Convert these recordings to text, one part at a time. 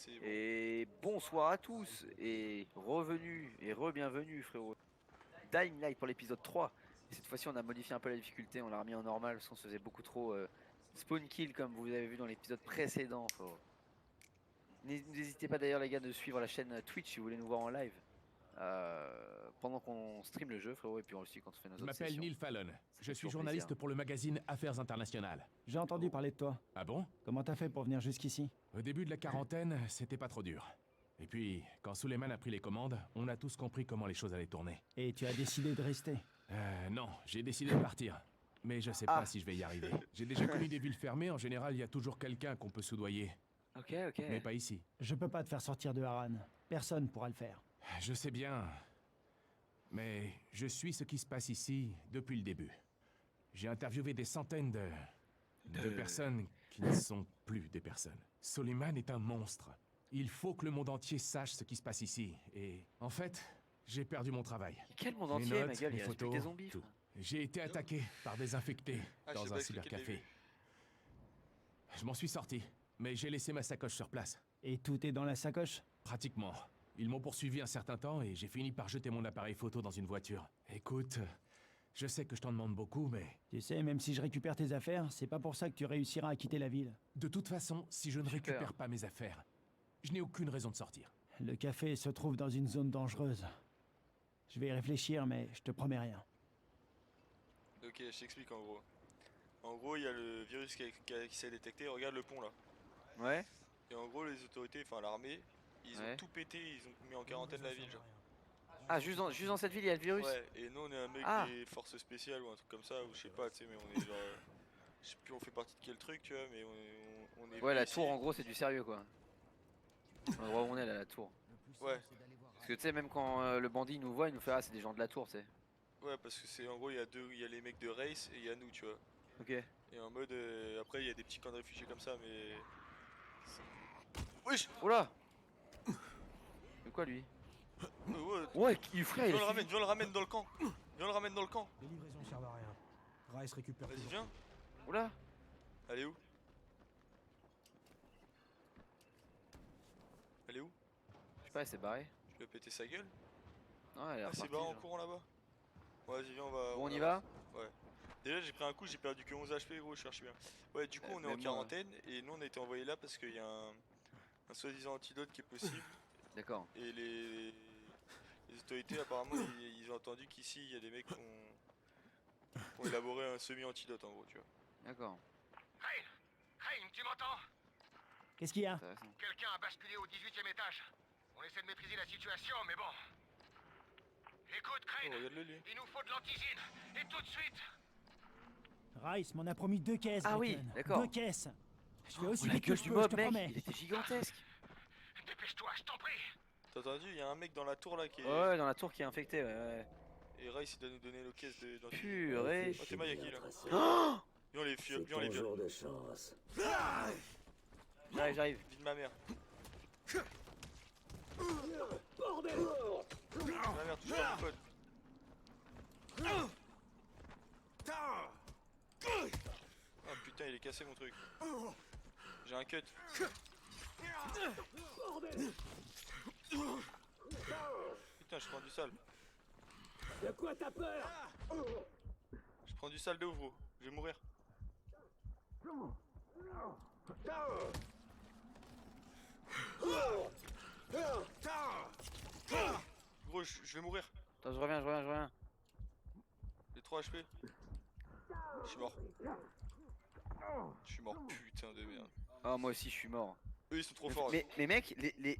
C'est bon. Et bonsoir à tous et revenue et re-bienvenue frérot. Dying Light pour l'épisode 3. Et cette fois-ci on a modifié un peu la difficulté, on l'a remis en normal parce qu'on se faisait beaucoup trop spawn kill comme vous avez vu dans l'épisode précédent frérot. N'hésitez pas d'ailleurs les gars de suivre la chaîne Twitch si vous voulez nous voir en live. Pendant qu'on stream le jeu frérot et puis aussi quand on fait nos Je autres m'appelle sessions. Neil Fallon. Ça Je fait suis toujours journaliste plaisir. pour le magazine Affaires Internationales. J'ai entendu parler de toi. Ah bon? Comment t'as fait pour venir jusqu'ici? Au début de la quarantaine, c'était pas trop dur. Et puis, quand Suleiman a pris les commandes, on a tous compris comment les choses allaient tourner. Et tu as décidé de rester? Non, j'ai décidé de partir. Mais je sais pas si je vais y arriver. J'ai déjà connu des villes fermées, en général, il y a toujours quelqu'un qu'on peut soudoyer. Ok. Mais pas ici. Je peux pas te faire sortir de Harran. Personne pourra le faire. Je sais bien. Mais je suis ce qui se passe ici depuis le début. J'ai interviewé des centaines de personnes qui ne sont plus des personnes. Suleiman est un monstre. Il faut que le monde entier sache ce qui se passe ici. Et en fait, j'ai perdu mon travail. Et quel monde Les entier notes, ma gueule, les il reste plus photos, que des zombies. tout. frère. J'ai été attaqué par des infectés Ah, je sais dans pas un expliquer le cybercafé. début. Je m'en suis sorti, mais j'ai laissé ma sacoche sur place. Et tout est dans la sacoche? Pratiquement. Ils m'ont poursuivi un certain temps et j'ai fini par jeter mon appareil photo dans une voiture. Écoute, je sais que je t'en demande beaucoup, mais... Tu sais, même si je récupère tes affaires, c'est pas pour ça que tu réussiras à quitter la ville. De toute façon, si je ne Super. récupère pas mes affaires, je n'ai aucune raison de sortir. Le café se trouve dans une zone dangereuse. Je vais y réfléchir, mais je te promets rien. Ok, je t'explique en gros. En gros, il y a le virus qui s'est détecté. Regarde le pont là. Ouais. Et en gros, les autorités, enfin l'armée, ils Ouais. ont tout pété. Ils ont mis en quarantaine la ville. Genre. Ah juste dans cette ville il y a le virus. Ouais, et nous on est un mec Ah. des forces spéciales ou un truc comme ça, ou je sais pas, tu sais, mais on est genre. Je sais plus, on fait partie de quel truc, tu vois, mais on est. Ouais, la ici. tour en gros c'est du sérieux quoi. L'endroit où on est là, la tour. Ouais. Parce que tu sais, même quand le bandit nous voit, il nous fait ah, c'est des gens de la tour, tu sais. Ouais, parce que c'est en gros, il y a les mecs de Race et il y a nous, tu vois. Ok. Et en mode. Après, il y a des petits camps de réfugiés comme ça, mais. Wesh! Oula. C'est quoi lui? Ouais, Ouais, il frère, il viens a le ramène, viens le ramène dans le camp! Viens le ramène dans le camp! Les livraisons servent à rien. Rice récupère Vas-y, toujours. viens! Oula. Elle est où? Elle est où? Je sais pas, elle s'est barrée. Je lui ai pété sa gueule? Non, elle est Ah, c'est repartie, barré en genre. courant là-bas? Ouais, vas-y, viens, on va. Bon, on y avance. va? Ouais. Déjà, j'ai pris un coup, j'ai perdu que 11 HP, gros, je cherche bien. Ouais, du coup, on est en même moi. quarantaine et nous, on a été envoyé là parce qu'il y a un soi-disant antidote qui est possible. D'accord. Et les autorités, apparemment, ils ont entendu qu'ici, il y a des mecs qui ont élaboré un semi-antidote en gros, tu vois. D'accord. Crane, tu m'entends? Qu'est-ce qu'il y a? Intéressant. Quelqu'un a basculé au 18e étage. On essaie de maîtriser la situation, mais bon. Écoute, Oh, Crane, regarde-le lui. il nous faut de l'antisine, et tout de suite. Rice m'en a promis 2 caisses, Ah oui, Bacon. d'accord. 2 caisses. Je fais Oh, aussi la vite que gueule je du peux, je mob, te mec, promets. il était gigantesque. Dépêche-toi, je t'en prie. T'as entendu? Il y a un mec dans la tour là qui est. Ouais, dans la tour qui est infectée, ouais. Et Rice, il doit nous donner nos caisses de. Purée. Oh, t'es Mayaki là. Oh, Viens les filles, C'est viens les ton vieux. jour de chance. j'arrive. Vie de ma mère. Bordel! Ma mère, touche pas mon pote. Oh putain, il est cassé mon truc. J'ai un cut. Bordel! Putain, je prends du sale. De quoi t'as peur? Je prends du sale de ouf, gros. Je vais mourir. Gros, je vais mourir. Attends, je reviens. J'ai 3 HP. Je suis mort. Je suis mort, putain de merde. Oh, moi aussi, je suis mort. Eux, ils sont trop forts. Mais mec,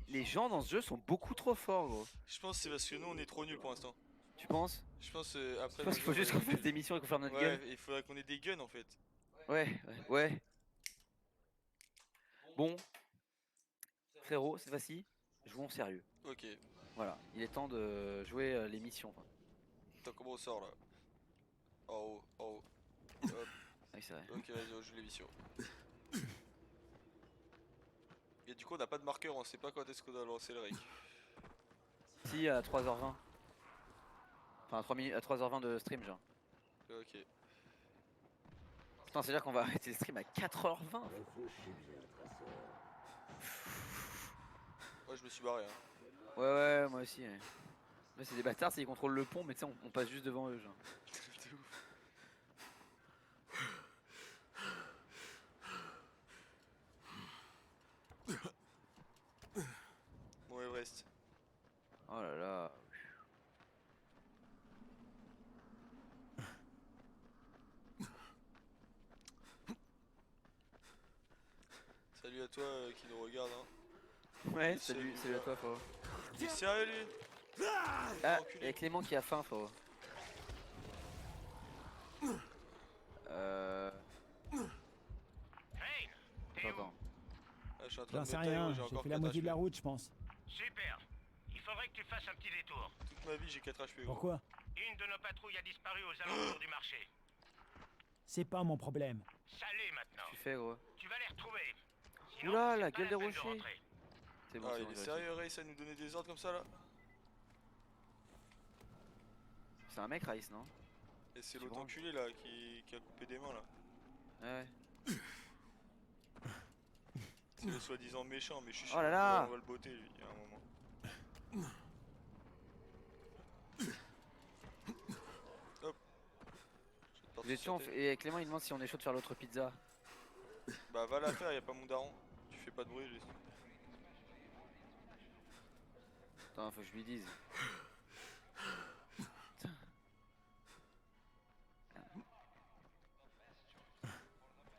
les gens dans ce jeu sont beaucoup trop forts, gros. Je pense que c'est parce que nous, on est trop nuls pour l'instant. Tu penses? Je pense après. Je pense qu'il faut juste qu'on fasse des missions et qu'on ferme notre Ouais, gueule. il faudrait qu'on ait des guns en fait. Ouais. Bon, frérot, cette fois-ci, jouons sérieux. Ok. Voilà, il est temps de jouer les missions. Enfin. Attends, comment on sort là? Oh, oh. Hop. Ah oui, c'est vrai. Ok, vas-y, on joue les missions. Et du coup, on n'a pas de marqueur, on sait pas quand est-ce qu'on doit lancer le rec. Si, à 3h20. Enfin, à 3 minutes, à 3h20 de stream, genre. Ok. Putain, c'est-à-dire qu'on va arrêter le stream à 4h20. Réfléchis bien, traceur. Moi je me suis barré. Hein. Ouais, moi aussi. Ouais. Là, c'est des bâtards, c'est ils contrôlent le pont, mais tu sais, on passe juste devant eux, genre. De ouf. Bon Everest. Oh là là. Salut à toi qui nous regarde. Hein. Ouais, Salut, salut à gars. toi, frérot. Il est sérieux lui? Ah, enculé. il y a Clément qui a faim, frérot. Hey, t'es où? Attends. Ah, je suis en train J'en de sais mettre taille, rien, j'ai j'ai encore fait la 4 moitié de la HP. route, je pense. Super. Il faudrait que tu fasses un petit détour. Toute ma vie j'ai 4 HP. Gros. Pourquoi? Une de nos patrouilles a disparu aux alentours du marché. C'est pas mon problème. Ça l'est maintenant. Tu fais, gros. Tu vas les retrouver. Sinon, Oula, c'est la pas gueule des peine de rochers. rentrer. C'est bon, Ah c'est il bon, est j'ai réussi. sérieux Race à nous donner des ordres comme ça là? C'est un mec, Rice, non? Et c'est Tu l'autre branles. enculé là qui a coupé des mains là. Ouais. C'est le soi-disant méchant mais je suis sûr Oh là là. on va le botter lui, il y a un moment. Hop. Je vais te Vous êtes chaud, sortir et Clément il demande si on est chaud de faire l'autre pizza. Bah va la faire, y a pas mon daron. Tu fais pas de bruit, juste. Attends, faut que je lui dise.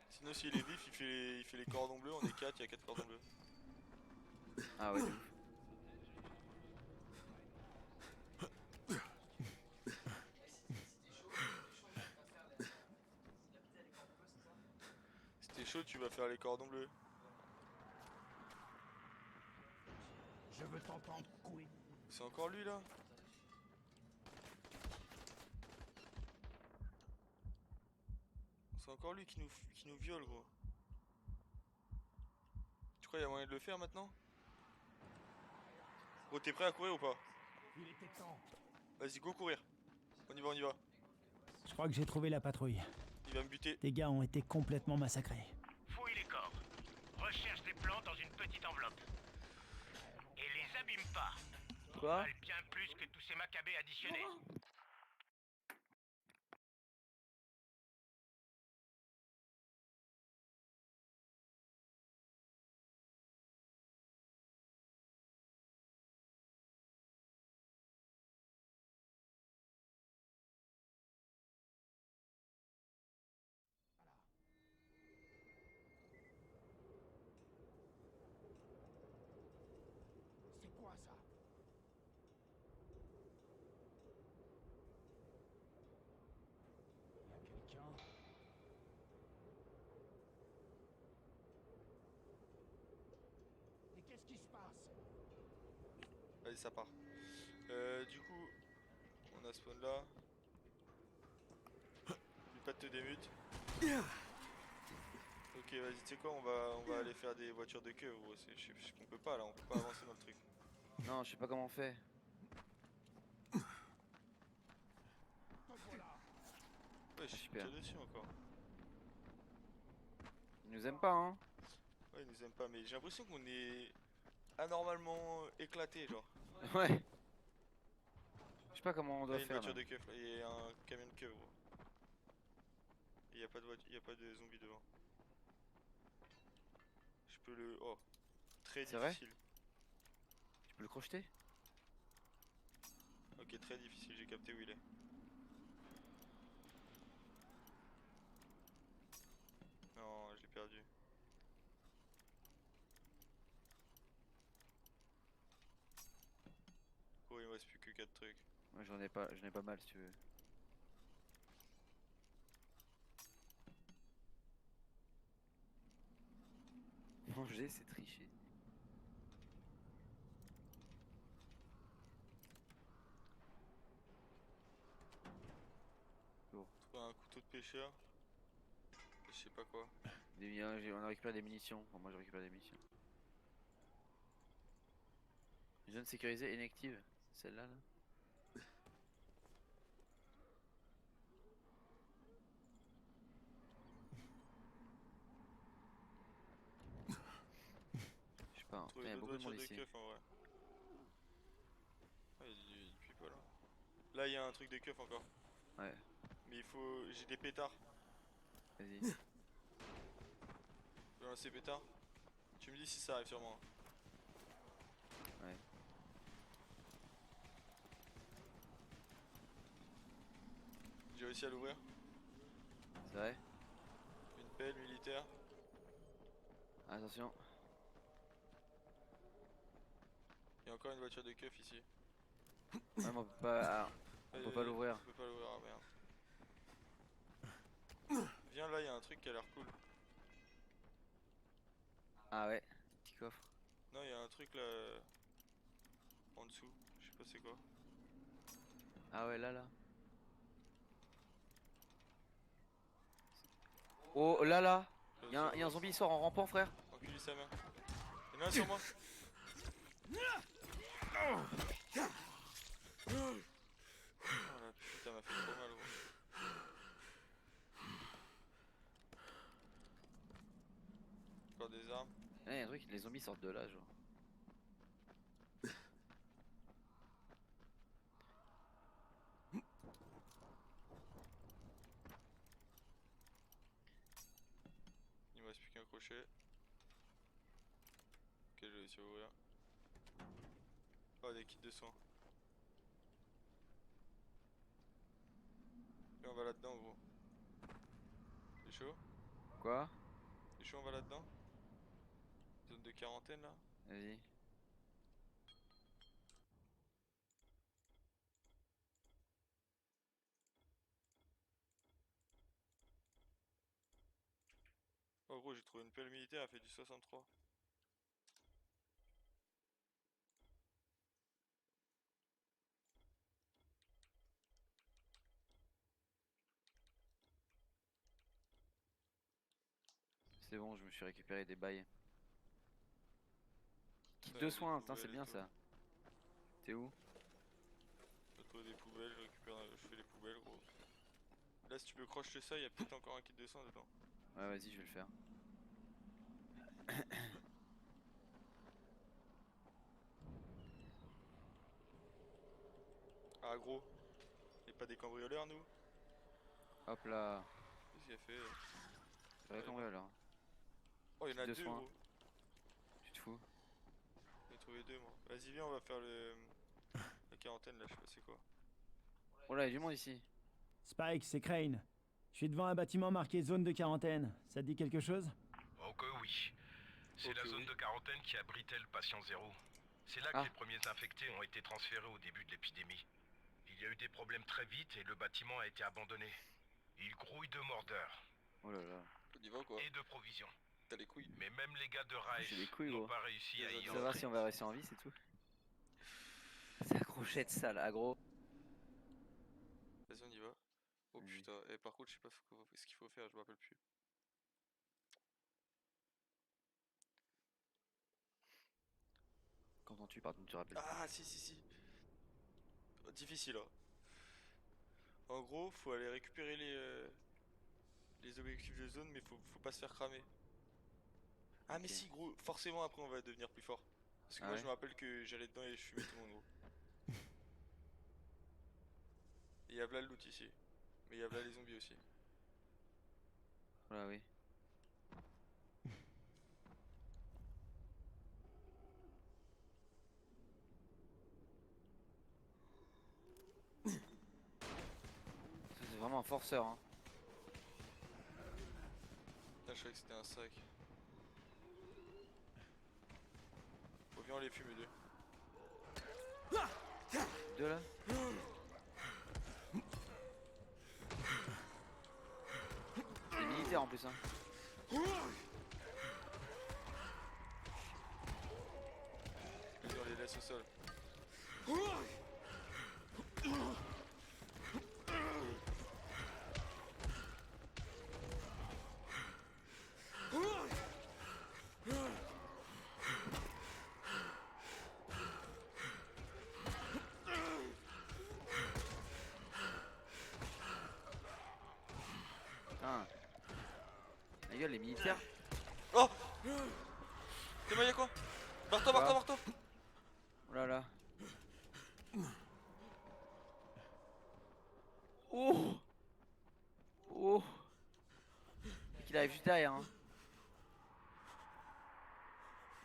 Sinon s'il est vif, il fait les cordons bleus, on est 4, il y a 4 cordons bleus. Ah ouais, de ouf. Si t'es chaud, tu vas faire les cordons bleus. Je veux t'entendre courir. C'est encore lui là? C'est encore lui qui nous viole gros. Tu crois qu'il y a moyen de le faire maintenant? Gros t'es prêt à courir ou pas? Il était temps. Vas-y go courir. On y va, on y va. Je crois que j'ai trouvé la patrouille. Il va me buter. Tes gars ont été complètement massacrés. Fouille les corps. Recherche des plans dans une petite enveloppe. Et les abîme pas. Quoi? Valent bien plus que tous ces macabées additionnés. C'est quoi ça? Il y a quelqu'un. Mais qu'est-ce qui se passe? Allez ça part. Du coup, on a spawn là. N'oublie pas de te démute. Ok vas-y tu sais quoi on va aller faire des voitures de queue gros. On peut pas là, on peut pas avancer dans le truc. Non, je sais pas comment on fait. Ouais je suis Super. tire dessus encore. Il nous aime pas, hein? Ouais ils nous aiment pas mais j'ai l'impression qu'on est anormalement éclaté genre. Ouais. Je sais pas comment on Là, doit il y a une faire. voiture Là. de keuf là, il y a un camion de keuf gros. Et y a pas de voiture, y a pas de zombies devant. Je peux le. Oh. Très C'est vrai? difficile. Tu peux le crocheter? Ok très difficile, j'ai capté où il est. Non je l'ai perdu. Oh il me reste plus que 4 trucs. Moi j'en ai pas mal si tu veux. Manger c'est tricher. Trouver un couteau de pêcheur. Je sais pas quoi. On a récupéré des munitions. Enfin, moi je récupère des munitions. Zone sécurisée inactive. Celle-là là. Je sais pas. Hein. trouver Il y a d'autres beaucoup de voitures monde de ici. keuf en vrai. Ah, il y a du people là. Là, il y a un truc de keuf encore. Ouais, Mais il faut. J'ai des pétards. vas-y. Je vais lancer pétards. Tu me dis si ça arrive sur moi. Ouais. J'ai réussi à l'ouvrir. C'est vrai. Une pelle militaire. Attention. Il y a encore une voiture de keuf ici. Ouais, mais on peut pas. Ah, on peut pas l'ouvrir. On peut pas l'ouvrir, ah merde. Viens là, il y a un truc qui a l'air cool. Ah ouais, petit coffre. Non, il y a un truc là. En dessous. Je sais pas c'est quoi. Ah ouais, là. Oh là. Y a un zombie qui sort en rampant, frère. Enculé sa mère. Il y en a un sur moi. Oh la putain, m'a fait trop mal gros. Encore des armes. Là, y a un truc, les zombies sortent de là, genre. Il me reste plus qu'un crochet. Ok, je vais réussi à ouvrir. Oh, des kits de soins. Et on va là-dedans, gros. C'est chaud? Quoi? C'est chaud, on va là-dedans? Zone de quarantaine là? Vas-y. Oh, gros, j'ai trouvé une pelle militaire, elle fait du 63. C'est bon, je me suis récupéré des bails. Kit Ouais, de des soins, putain, poubelles c'est et bien tout. ça. T'es où? Je trouve des poubelles, je récupère, je fais les poubelles, gros. Là, si tu peux crocheter ça, il y a peut-être encore un kit de soins dedans. Ouais, vas-y, je vais le faire. Ah, gros, y'a pas des cambrioleurs, nous? Hop là. Qu'est-ce qu'il a fait? C'est vrai qu'on va alors. Oh, y'en a Kit de deux, soins. gros. Tu te fous? J'en ai trouvé deux, moi. Vas-y, viens, on va faire la quarantaine, là, je sais pas c'est quoi. Oh là, il y a du monde ici. Spike, c'est Crane. Je suis devant un bâtiment marqué zone de quarantaine. Ça te dit quelque chose? Oh que oui. C'est Ok, la zone oui. de quarantaine qui abritait le patient zéro. C'est là Ah. que les premiers infectés ont été transférés au début de l'épidémie. Il y a eu des problèmes très vite et le bâtiment a été abandonné. Il grouille de mordeurs Oh là là. On y va ou quoi? et de provisions. T'as les couilles. Mais même les gars de J'ai des Rice couilles, n'ont gros. pas réussi à y Ça Savoir entrer. si on va rester en vie, c'est tout. C'est accrochette sale, aggro. Vas-y, on y va. Oh Vas-y. putain, et par contre, je sais pas ce qu'il faut faire, je me rappelle plus. Quand on tue, pardon, tu te rappelles. Ah, si. Oh, difficile, hein. En gros, faut aller récupérer les objectifs de zone, mais faut pas se faire cramer. Ah, mais Ok. si, gros, forcément après on va devenir plus fort. Parce que Ah moi ouais je me rappelle que j'allais dedans et je fumais tout le monde, gros. Et y'a là le loot ici. Mais y'a là les zombies aussi. Oh là, oui. C'est vraiment un forceur, hein. Putain, je savais que c'était un sac. Bon, viens, on les fume les deux. Deux là. Des militaires en plus, hein. Vas-y, on les laisse au sol. Putain. La gueule, les militaires. Oh! T'es mal, y'a quoi? Marteau, marteau, marteau. Oh là là. Oh. Oh. Et qu'il arrive juste derrière. Hein.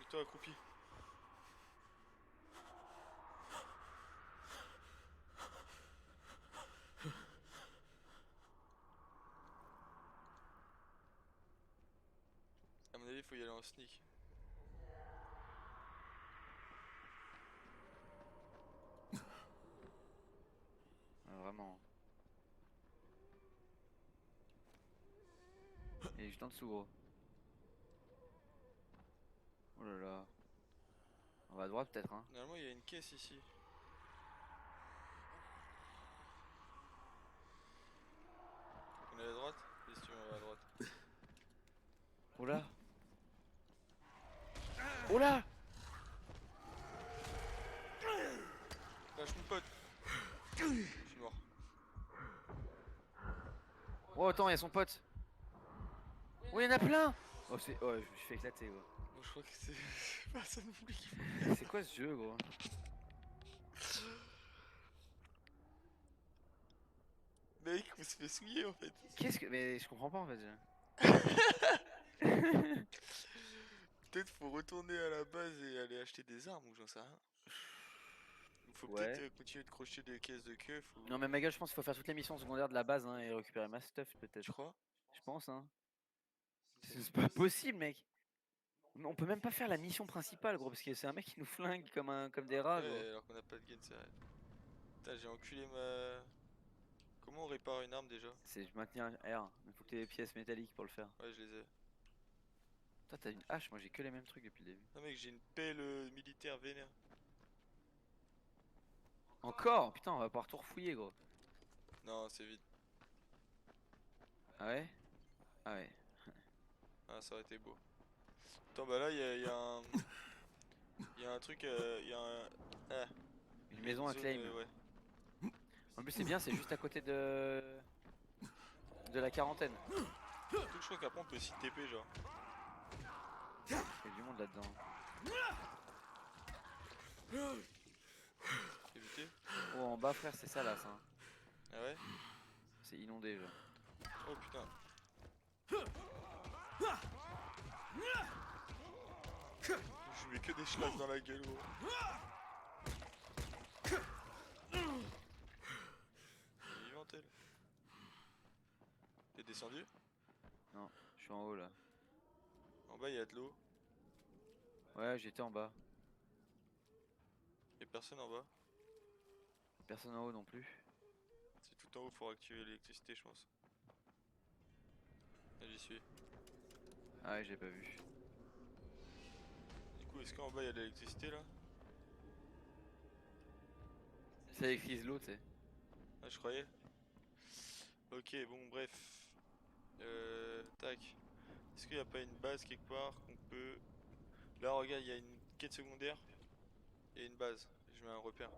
Mets-toi accroupi. À mon avis, faut y aller en sneak. Vraiment. Il est juste en dessous, gros. Oh là là. On va à droite peut-être, hein. Normalement, il y a une caisse ici. On est à droite? Et si tu veux, on va à droite. Oh là. Oh là. Lâche mon pote. Je suis mort. Oh attends, il y a son pote. Oh, il y en a plein. Oh, c'est... Oh, je me suis fait éclater, gros. Bon, je crois que c'est personne n'oublie qu'il faut. C'est quoi ce jeu, gros? Mec, on se fait souiller en fait. Qu'est-ce que... Mais je comprends pas, en fait. Peut-être faut retourner à la base et aller acheter des armes ou j'en sais rien. Il faut Ouais. peut-être continuer de crocheter des caisses de keuf ou... Non mais ma gueule, je pense qu'il faut faire toutes les missions secondaires de la base hein, et récupérer ma stuff Tu peut-être. crois? Je pense hein. C'est pas possible mec. Mais on peut même pas faire la mission principale gros parce que c'est un mec qui nous flingue comme des rats gros. Ouais, alors qu'on a pas de gain, c'est vrai. Putain, j'ai enculé ma... Comment on répare une arme déjà? C'est maintenir R. Il faut que tu aies des pièces métalliques pour le faire. Ouais, je les ai. Toi t'as une hache, moi j'ai que les mêmes trucs depuis le début. Non mec, j'ai une pelle militaire vénère. Encore? Putain on va pouvoir tout refouiller gros. Non, c'est vide. Ah ouais? Ah ouais. Ah, ça aurait été beau. Attends, bah là, il y a un... Il y a un truc, il y a un... Ah, Une maison à zone, claim. ouais. En plus c'est bien, c'est juste à côté de la quarantaine. Surtout que je crois qu'après on peut aussi TP genre. Il y a du monde là-dedans. Éviter. Oh en bas frère c'est ça là ça. Ah ouais? C'est inondé genre. Oh putain. Je mets que des schlags dans la gueule gros. Elle est vivante elle. T'es descendu? Non, je suis en haut là. En bas il y a de l'eau. Ouais j'étais en bas. Y'a personne en bas. Personne en haut non plus. C'est tout en haut, faut activer l'électricité je pense. Là j'y suis. Ah ouais j'ai pas vu. Du coup est-ce qu'en bas il y a de l'électricité là? Ça écrit l'eau tu sais. Ah je croyais. Ok bon bref. Tac. Est-ce qu'il n'y a pas une base quelque part qu'on peut... Là regarde il y a une quête secondaire et une base. Je mets un repère.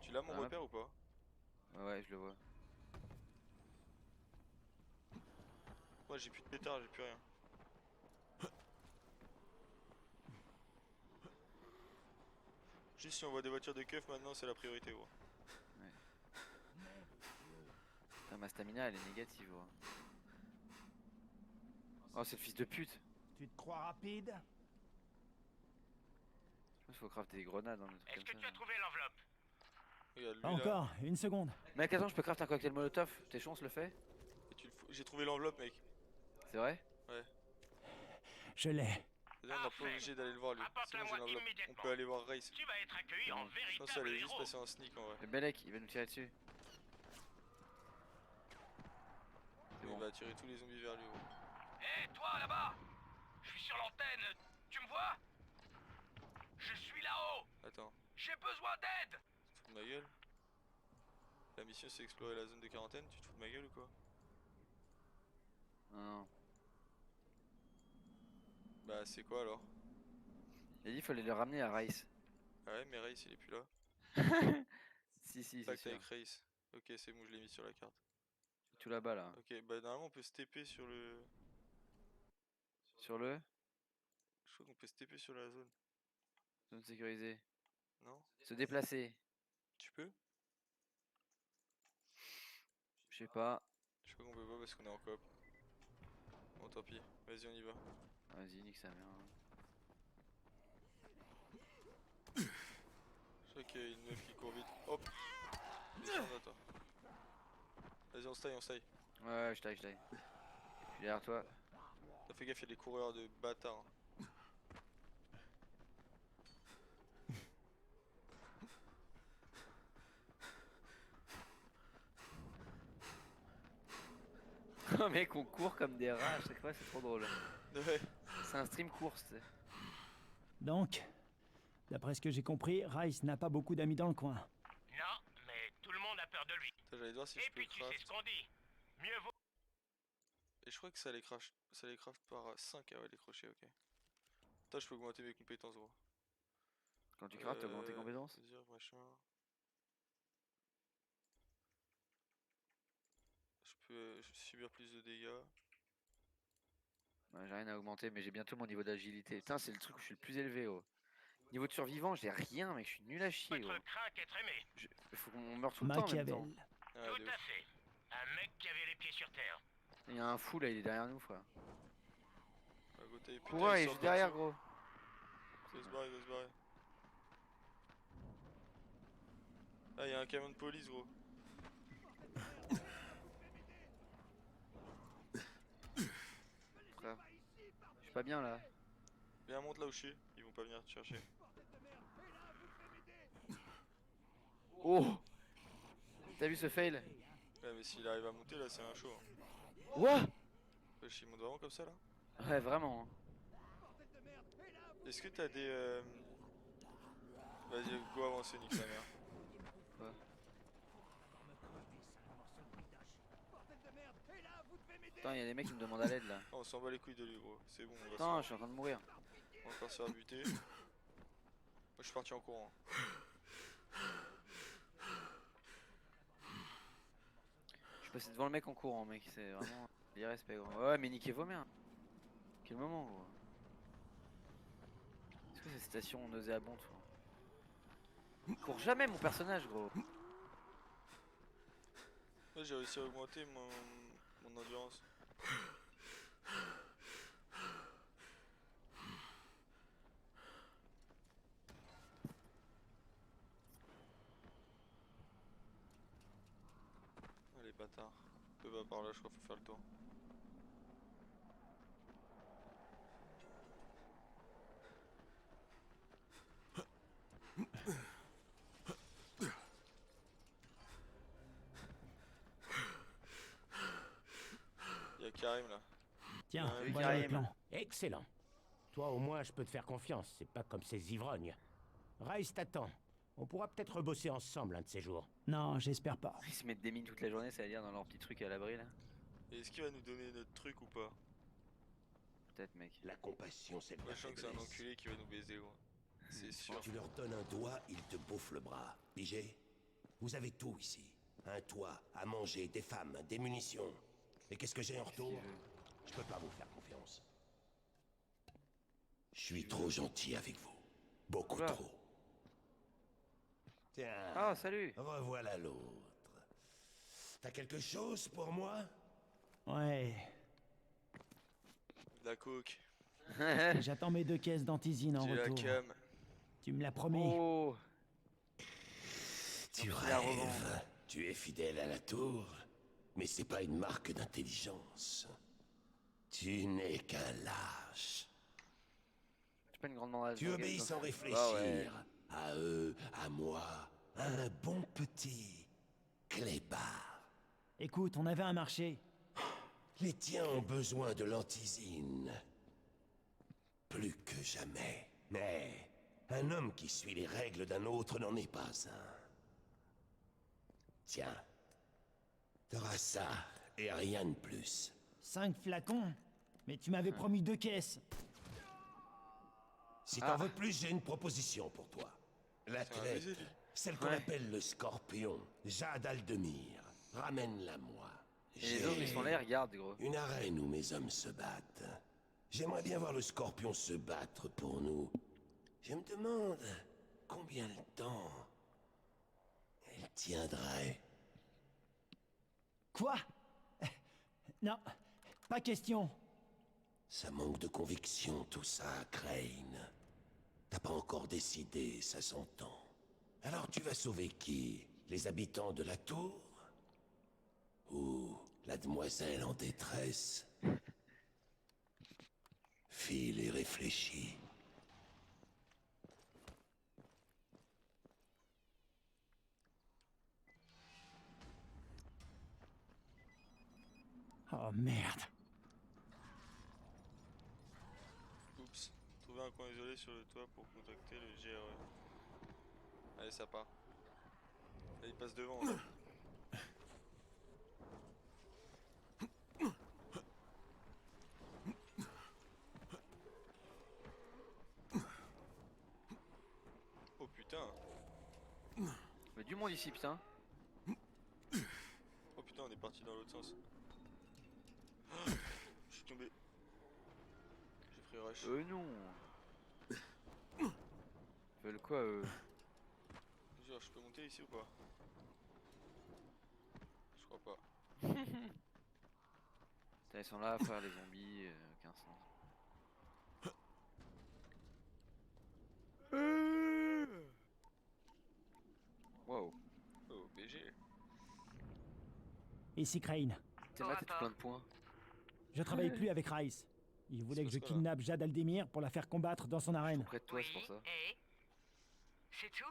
Tu l'as mon Ah. repère ou pas? Ouais je le vois. Moi j'ai plus de pétard, j'ai plus rien. Juste si on voit des voitures de keuf maintenant c'est la priorité gros. Putain, ma stamina elle est négative gros. Oh c'est le fils de pute. Tu te crois rapide? Je pense qu'il faut crafter des grenades hein, des trucs Est-ce que comme tu ça. as trouvé l'enveloppe? Regarde lui Pas là. encore, une seconde. Mec attends je peux crafter un cocktail molotov. T'es chaud on se le fait? Et j'ai trouvé l'enveloppe mec. C'est vrai? Je l'ai. Là on n'a pas obligé d'aller le voir lui. C'est bon j'ai l'enveloppe. On peut aller voir Race. Tu vas être accueilli en Je pense qu'elle véritable est juste héros. passer en sneak en vrai. Le Belek il va nous tirer dessus. Il bon. va attirer tous les zombies vers lui gros. Hé, toi là-bas! Je suis sur l'antenne, tu me vois? Je suis là-haut! Attends, J'ai besoin d'aide! tu te fous de ma gueule? La mission c'est explorer la zone de quarantaine, tu te fous de ma gueule ou quoi? Non non. Bah c'est quoi alors? Il a dit qu'il fallait le ramener à Rice. Ah ouais mais Race il est plus là. Si c'est Pacte sûr. avec Race. Ok c'est bon je l'ai mis sur la carte. Tout là-bas là. Ok bah normalement on peut se TP sur le... Sur le... Je crois qu'on peut se TP sur la zone. Zone sécurisée. Non? Se déplacer. Tu peux? Je sais pas. Je crois qu'on peut pas parce qu'on est en coop. Bon, tant pis. Vas-y, on y va. Vas-y, nique sa mère. Je crois qu'il y a une meuf qui court vite. Hop! Descends là, toi. Vas-y, on se taille, on se taille. Ouais, je taille, je taille. Je suis derrière toi. T'as fait gaffe, il y a des coureurs de bâtards. Oh mec, on court comme des rats à chaque fois, c'est trop drôle. Ouais. C'est un stream course, tu sais. Donc, d'après ce que j'ai compris, Rice n'a pas beaucoup d'amis dans le coin. Non, mais tout le monde a peur de lui. Putain, j'allais voir si Et je peux puis tu sais craft. ce qu'on dit. Mieux vaut... Et je crois que ça les craft par 5. Ah ouais, les crochets, ok. Putain, je peux augmenter mes compétences, gros. Quand tu craftes, t'augmentes tes compétences. Dire, machin. Je peux subir plus de dégâts. Ouais, j'ai rien à augmenter, mais j'ai bientôt mon niveau d'agilité. Putain, c'est le truc où je suis le plus élevé, oh. Niveau de survivant, j'ai rien, mec, je suis nul à chier, gros. Votre crainte être aimé. Faut qu'on meure tout le temps en même temps. Machiavel. Ah, de Tout ouf. à fait. Un mec qui avait les pieds sur terre. Il y a un fou là, il est derrière nous, frère. Ah, go, putain, Courant, il est sort juste de derrière, dessous. gros. Il va se barrer, il va se barrer. Ah, il y a un camion de police, gros. Frère. Je suis pas bien là. Viens, monte là où je suis. Ils vont pas venir te chercher. Oh! T'as vu ce fail? Ouais, mais s'il arrive à monter là, c'est un show. Hein. What? Wesh, il monte vraiment comme ça là? Ouais, vraiment. Hein. Est-ce que t'as des. Vas-y, go avancer, nique sa mère. Ouais. Attends, il y a des mecs qui me demandent à l'aide là. Oh, on s'en bat les couilles de lui, gros. C'est bon, on va se Non, faire- je suis en train de mourir. on va encore se faire buter. Moi, je suis parti en courant. Je suis passé devant le mec en courant, mec. C'est vraiment l'irrespect, gros. Ouais, mais niquez vos mères. Quel moment, gros. Est-ce que cette station nauséabonde, gros? Il court jamais mon personnage, gros. Moi, j'ai réussi à augmenter mon endurance. Ah, les bâtards. Deux va par là, je crois qu'il faut faire le tour. Il y a Karim là. Tiens, Ouais, voilà le Karim. plan. Excellent. Toi au moins je peux te faire confiance, c'est pas comme ces ivrognes. Rice t'attend. On pourra peut-être bosser ensemble un de ces jours. Non, j'espère pas. Ils se mettent des mines toute la journée, ça veut dire dans leur petit truc à l'abri là. Et est-ce qu'il va nous donner notre truc ou pas? Peut-être, mec. La compassion, c'est de Moi la je sens que c'est un faiblesse. enculé qui va nous baiser, gros. C'est sûr. Tu leur donnes un doigt, ils te bouffent le bras. Pigé? Vous avez tout ici. Un toit, à manger, des femmes, des munitions. Et qu'est-ce que j'ai en retour? Je peux pas vous faire confiance. Je suis trop gentil avec vous. Beaucoup Oula. trop. Tiens, Ah, salut! revoilà l'autre. T'as quelque chose pour moi? Ouais. De la coke. J'attends mes 2 caisses d'antisine en J'ai la retour. cam. Tu me l'as promis. Oh! Tu Donc, c'est à revendre. rêves. Tu es fidèle à la tour. Mais c'est pas une marque d'intelligence. Tu n'es qu'un lâche. J'ai pas une grande mandale. Tu obéis sans réfléchir. Ah ouais. À eux, à moi, à un bon petit clébard. Écoute, on avait un marché. Les tiens ont besoin de l'antisine. Plus que jamais. Mais un homme qui suit les règles d'un autre n'en est pas un. Tiens. T'auras ça et rien de plus. 5 flacons. Mais tu m'avais promis 2 caisses. Si t'en veux plus, j'ai une proposition pour toi. C'est un L'athlète, baiser, lui. celle qu'on Ouais. appelle le Scorpion, Jade Aldemir, ramène-la moi. Et les autres, ils sont là, ils regardent, gros. Une arène où mes hommes se battent. J'aimerais bien voir le Scorpion se battre pour nous. Je me demande combien de temps elle tiendrait. Quoi? Non, pas question. Ça manque de conviction tout ça, Crane. T'as pas encore décidé, ça s'entend. Alors tu vas sauver qui? Les habitants de la tour? Ou la demoiselle en détresse? File et réfléchis. Oh merde. Oups. Trouver un coin isolé sur le toit pour contacter le GRE. Allez, ça part. Là, il passe devant. Là. Oh putain. Mais du monde ici, putain. Oh putain, on est parti dans l'autre sens. Ah, je suis tombé. J'ai pris rush. Non. Ils veulent quoi, Genre, je peux monter ici ou pas? Je crois pas. Putain, ils sont là à faire les zombies, aucun sens. Wow. Oh, BG. Ici Crane. T'es là, t'es tout plein de points. Je travaille plus avec Rice. Il voulait que je passe quoi, là kidnappe Jade Aldemir pour la faire combattre dans son arène. Près de toi, c'est pour ça. Et c'est tout?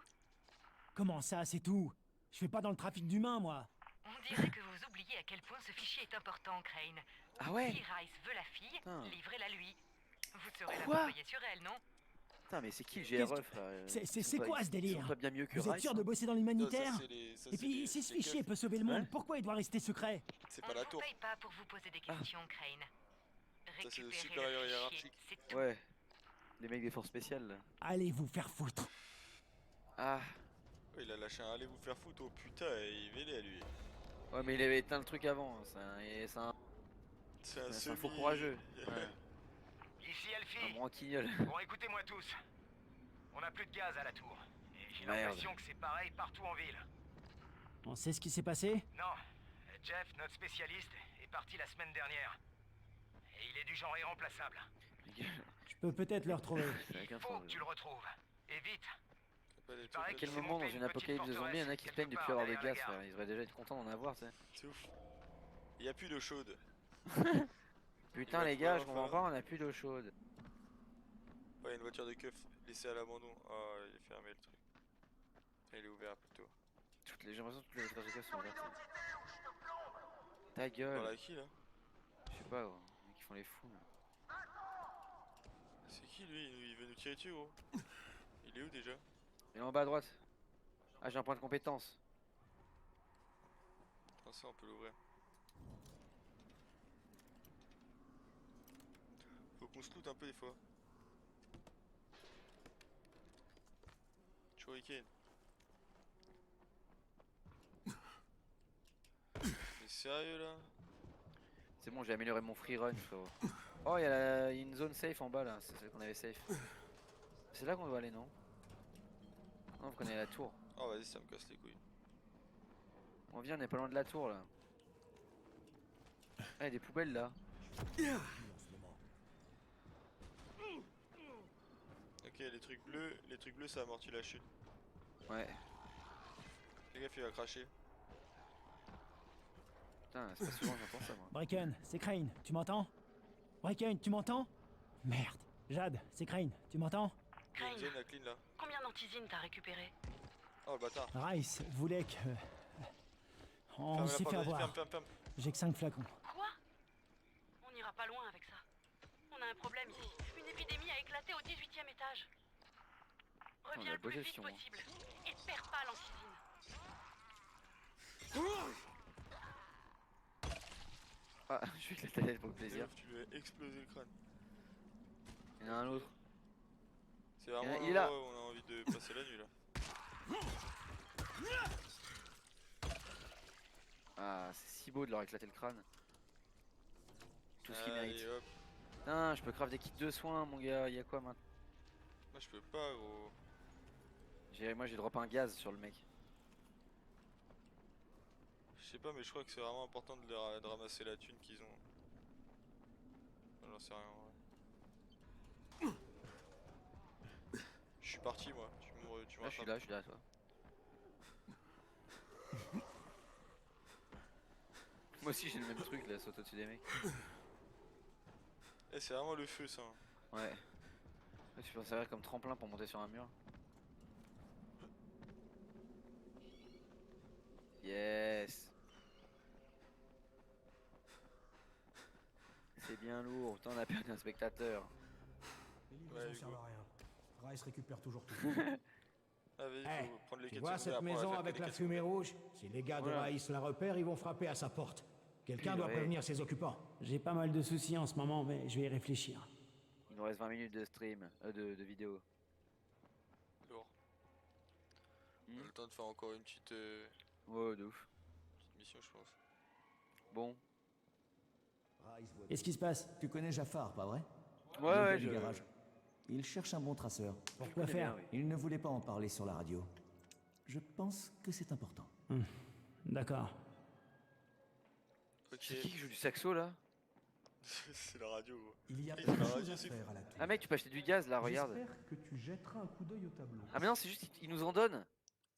Comment ça, c'est tout? Je fais pas dans le trafic d'humains, moi. On dirait que vous oubliez à quel point ce fichier est important, Crane. Ah ouais? Si Rice veut la fille, Putain. livrez-la lui. Vous serez là Quoi? pour veiller sur elle, non? Putain, mais c'est qui le Qu'est-ce GRE, que- frère? C'est quoi ce Ils délire? sont pas bien mieux que Vous êtes Rice, sûr hein. de bosser dans Non, l'humanitaire? ça, c'est les- ça, Et c'est puis, les- si ce les fichier keufs. peut sauver le monde, Ouais. pourquoi il doit rester secret? C'est On pas ne la vous tour. paye pas pour vous poser des questions, Crane. Ça, c'est le Récupérez supérieur fichier, hiérarchique. c'est tout. Ouais. Les mecs des forces spéciales, là. Allez vous faire foutre. Ah. Ouais, il a lâché un allez vous faire foutre. Oh putain, il vénère lui. Ouais, mais il avait éteint le truc avant. C'est un faux courageux. Ouais. Ici Un Alfie. branquignol. Bon, écoutez-moi tous. On n'a plus de gaz à la tour. Et j'ai Merde. l'impression que c'est pareil partout en ville. On sait ce qui s'est passé? Non, Jeff, notre spécialiste, est parti la semaine dernière. Et il est du genre irremplaçable. Je peux peut-être le retrouver. Il faut que tu le retrouves. Et vite. À quel moment dans une apocalypse de zombies, il y en a qui se plaignent de plus avoir de gaz, frère? Ils devraient déjà être contents d'en avoir, tu sais. C'est ouf. Il y a plus d'eau chaude. Putain, les gars, je comprends pas, on a plus d'eau chaude. Ouais, une voiture de keuf laissée à l'abandon. Ah, il est fermé le truc. Il est ouvert plutôt. J'ai l'impression que toutes les voitures de keuf sont ouvertes. Ta Dans gueule. la qui là? Je sais pas, gros. Les mecs qui font les fous. Là. C'est qui lui? Il veut nous tirer dessus, gros. Il est où déjà? Il est en bas à droite. Ah, j'ai un point de compétence. Ah, ça, on peut l'ouvrir. Faut qu'on se loot un peu des fois. Shuriken. Mais sérieux là? C'est bon, j'ai amélioré mon free run, frérot. Oh, il y a une zone safe en bas là, c'est celle qu'on avait safe. C'est là qu'on doit aller, non? Non, vous connaissez la tour. Oh, vas-y, ça me casse les couilles. On vient, on est pas loin de la tour là. Ah, il y a des poubelles là. Ok, les trucs bleus ça amortit la chute. Ouais. Fais gaffe, il va cracher. Putain, c'est pas souvent que j'entends ça moi. Bracken, c'est Crane, tu m'entends? Bracken, tu m'entends? Merde. Jade, c'est Crane, tu m'entends? Il y a une Crane, zone à clean là. combien d'antisines t'as récupéré? Oh le bâtard. Rice voulait que... On Ferme la s'est porte, fait vas-y, avoir. ferme. J'ai que 5 flacons. Quoi? On n'ira pas loin avec ça. On a un problème ici. Une épidémie a éclaté au 18e étage. Reviens le plus bossé vite sur moi. possible. Et perds pas l'antisine. Ah, je vais éclater la tête pour le plaisir. Tu lui as explosé le crâne. Il y en a un autre. C'est vraiment Il est là. l'endroit où on a envie de passer la nuit là. Ah, c'est si beau de leur éclater le crâne. Tout ce qu'ils Allez, méritent. hop. Putain, je peux craft des kits de soins, mon gars. Il y a quoi maintenant? Moi je peux pas gros. Moi j'ai drop un gaz sur le mec. Je sais pas mais je crois que c'est vraiment important de ramasser la thune qu'ils ont. J'en sais rien en vrai. Je suis parti moi, tu Là je suis là, toi. Moi aussi j'ai le même truc là, saute au-dessus des mecs. Eh c'est vraiment le feu ça. Ouais. Tu peux en servir comme tremplin pour monter sur un mur. Yes. C'est bien lourd, putain on a perdu un spectateur. Les livraisons Ouais, servent Hugo. à rien. Rice récupère toujours tout. Ah vas-y, Hey, faut prendre les tu quêtes vois secondaires, cette après, on va maison faire que avec des la quêtes fumée secondaires. rouge? Si les gars de Voilà. Raïs la repèrent, ils vont frapper à sa porte. Quelqu'un doit Ouais. prévenir ses occupants. J'ai pas mal de soucis en ce moment, mais je vais y réfléchir. Il nous reste 20 minutes de stream, de vidéo. Lourd. Hmm. On a le temps de faire encore une petite Ouais, de ouf. mission je pense. Bon. Qu'est-ce qui se passe? Tu connais Jafar, pas vrai? Ouais, Le ouais, gars du garage. Il cherche un bon traceur. Pourquoi connais faire? bien, oui. Il ne voulait pas en parler sur la radio. Je pense que c'est important. D'accord. Ok. C'est qui joue du saxo là? C'est la radio gros. Il y a Et plein c'est de la choses radio, à c'est faire à la tour. Ah mec, tu peux acheter du gaz là, regarde. J'espère que tu jetteras un coup d'œil au tableau. Ah mais non, c'est juste il nous en donne.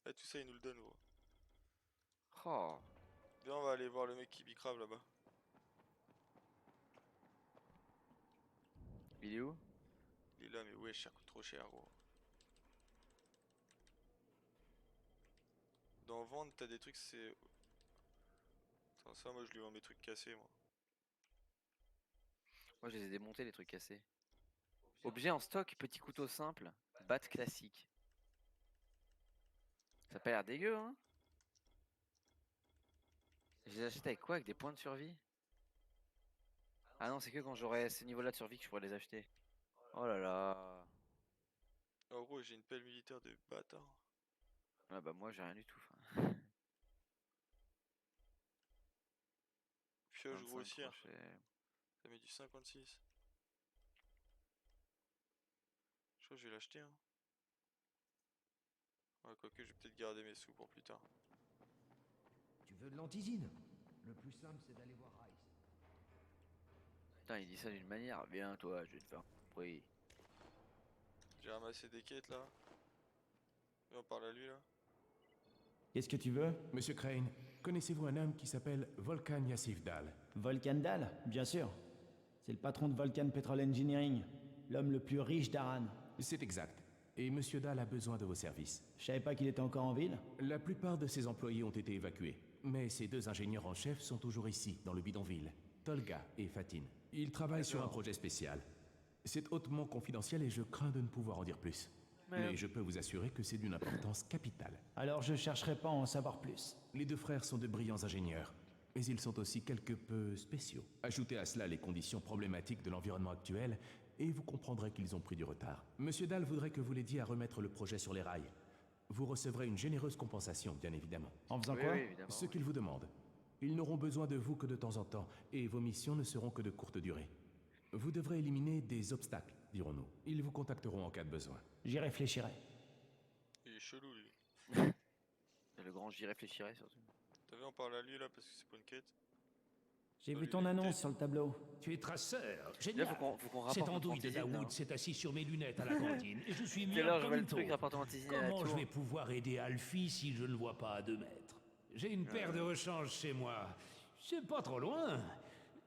Ah tout ça il nous le donne gros. Oh. Viens on va aller voir le mec qui bicrave là-bas. Il est où? Il est là mais ouais ça coûte trop cher gros. Dans vente t'as des trucs c'est... Attends ça moi je lui vends mes trucs cassés moi. Moi je les ai démontés les trucs cassés. Objet en stock, petit couteau simple, batte classique. Ça a pas l'air dégueu hein? Je les achète avec quoi? Avec des points de survie? Ah non, c'est que quand j'aurai ces niveaux là de survie que je pourrais les acheter. Oh là là. En gros j'ai une pelle militaire de bâtard. Ah bah moi j'ai rien du tout. Enfin. Pioche 25 grossière. crochets. Ça met du 56. Je crois que je vais l'acheter hein. Ouais quoique je vais peut-être garder mes sous pour plus tard. Tu veux de l'antisine? Le plus simple, c'est d'aller voir Rice. Putain, il dit ça d'une manière. Viens toi, je vais te faire. Oui. J'ai ramassé des quêtes là. Viens on parle à lui là. Qu'est-ce que tu veux? Monsieur Crane, connaissez-vous un homme qui s'appelle Volkan Yassifdal? Volcan Dahl, bien sûr. C'est le patron de Volcan Petrol Engineering, l'homme le plus riche d'Aran. C'est exact. Et Monsieur Dahl a besoin de vos services. Je savais pas qu'il était encore en ville. La plupart de ses employés ont été évacués. Mais ses deux ingénieurs en chef sont toujours ici, dans le bidonville. Tolga et Fatin. Ils travaillent sur un projet spécial. C'est hautement confidentiel et je crains de ne pouvoir en dire plus. Mais je peux vous assurer que c'est d'une importance capitale. Alors je chercherai pas à en savoir plus. Les deux frères sont de brillants ingénieurs, mais ils sont aussi quelque peu spéciaux. Ajoutez à cela les conditions problématiques de l'environnement actuel, et vous comprendrez qu'ils ont pris du retard. Monsieur Dahl voudrait que vous l'aidiez à remettre le projet sur les rails. Vous recevrez une généreuse compensation, bien évidemment. En faisant Oui, quoi? oui, évidemment. Ce qu'ils vous demandent. Ils n'auront besoin de vous que de temps en temps, et vos missions ne seront que de courte durée. Vous devrez éliminer des obstacles, dirons-nous. Ils vous contacteront en cas de besoin. J'y réfléchirai. Il est chelou lui. Le grand j'y réfléchirai surtout. T'as vu on parle à lui là parce que c'est pas une quête. J'ai Oh, vu lui, ton il est annonce tête. sur le tableau. Tu es traceur. Là, Génial. faut qu'on Cette rapporte notre andouille de antisine, Daoud hein. s'est assis sur mes lunettes à la cantine et je suis mis Quelle heure je comme vois une le truc taupe. rapportant antisine à la Comment je tour? vais pouvoir aider Alfie si je ne le vois pas à 2 mètres? J'ai une paire de rechange chez moi. C'est pas trop loin.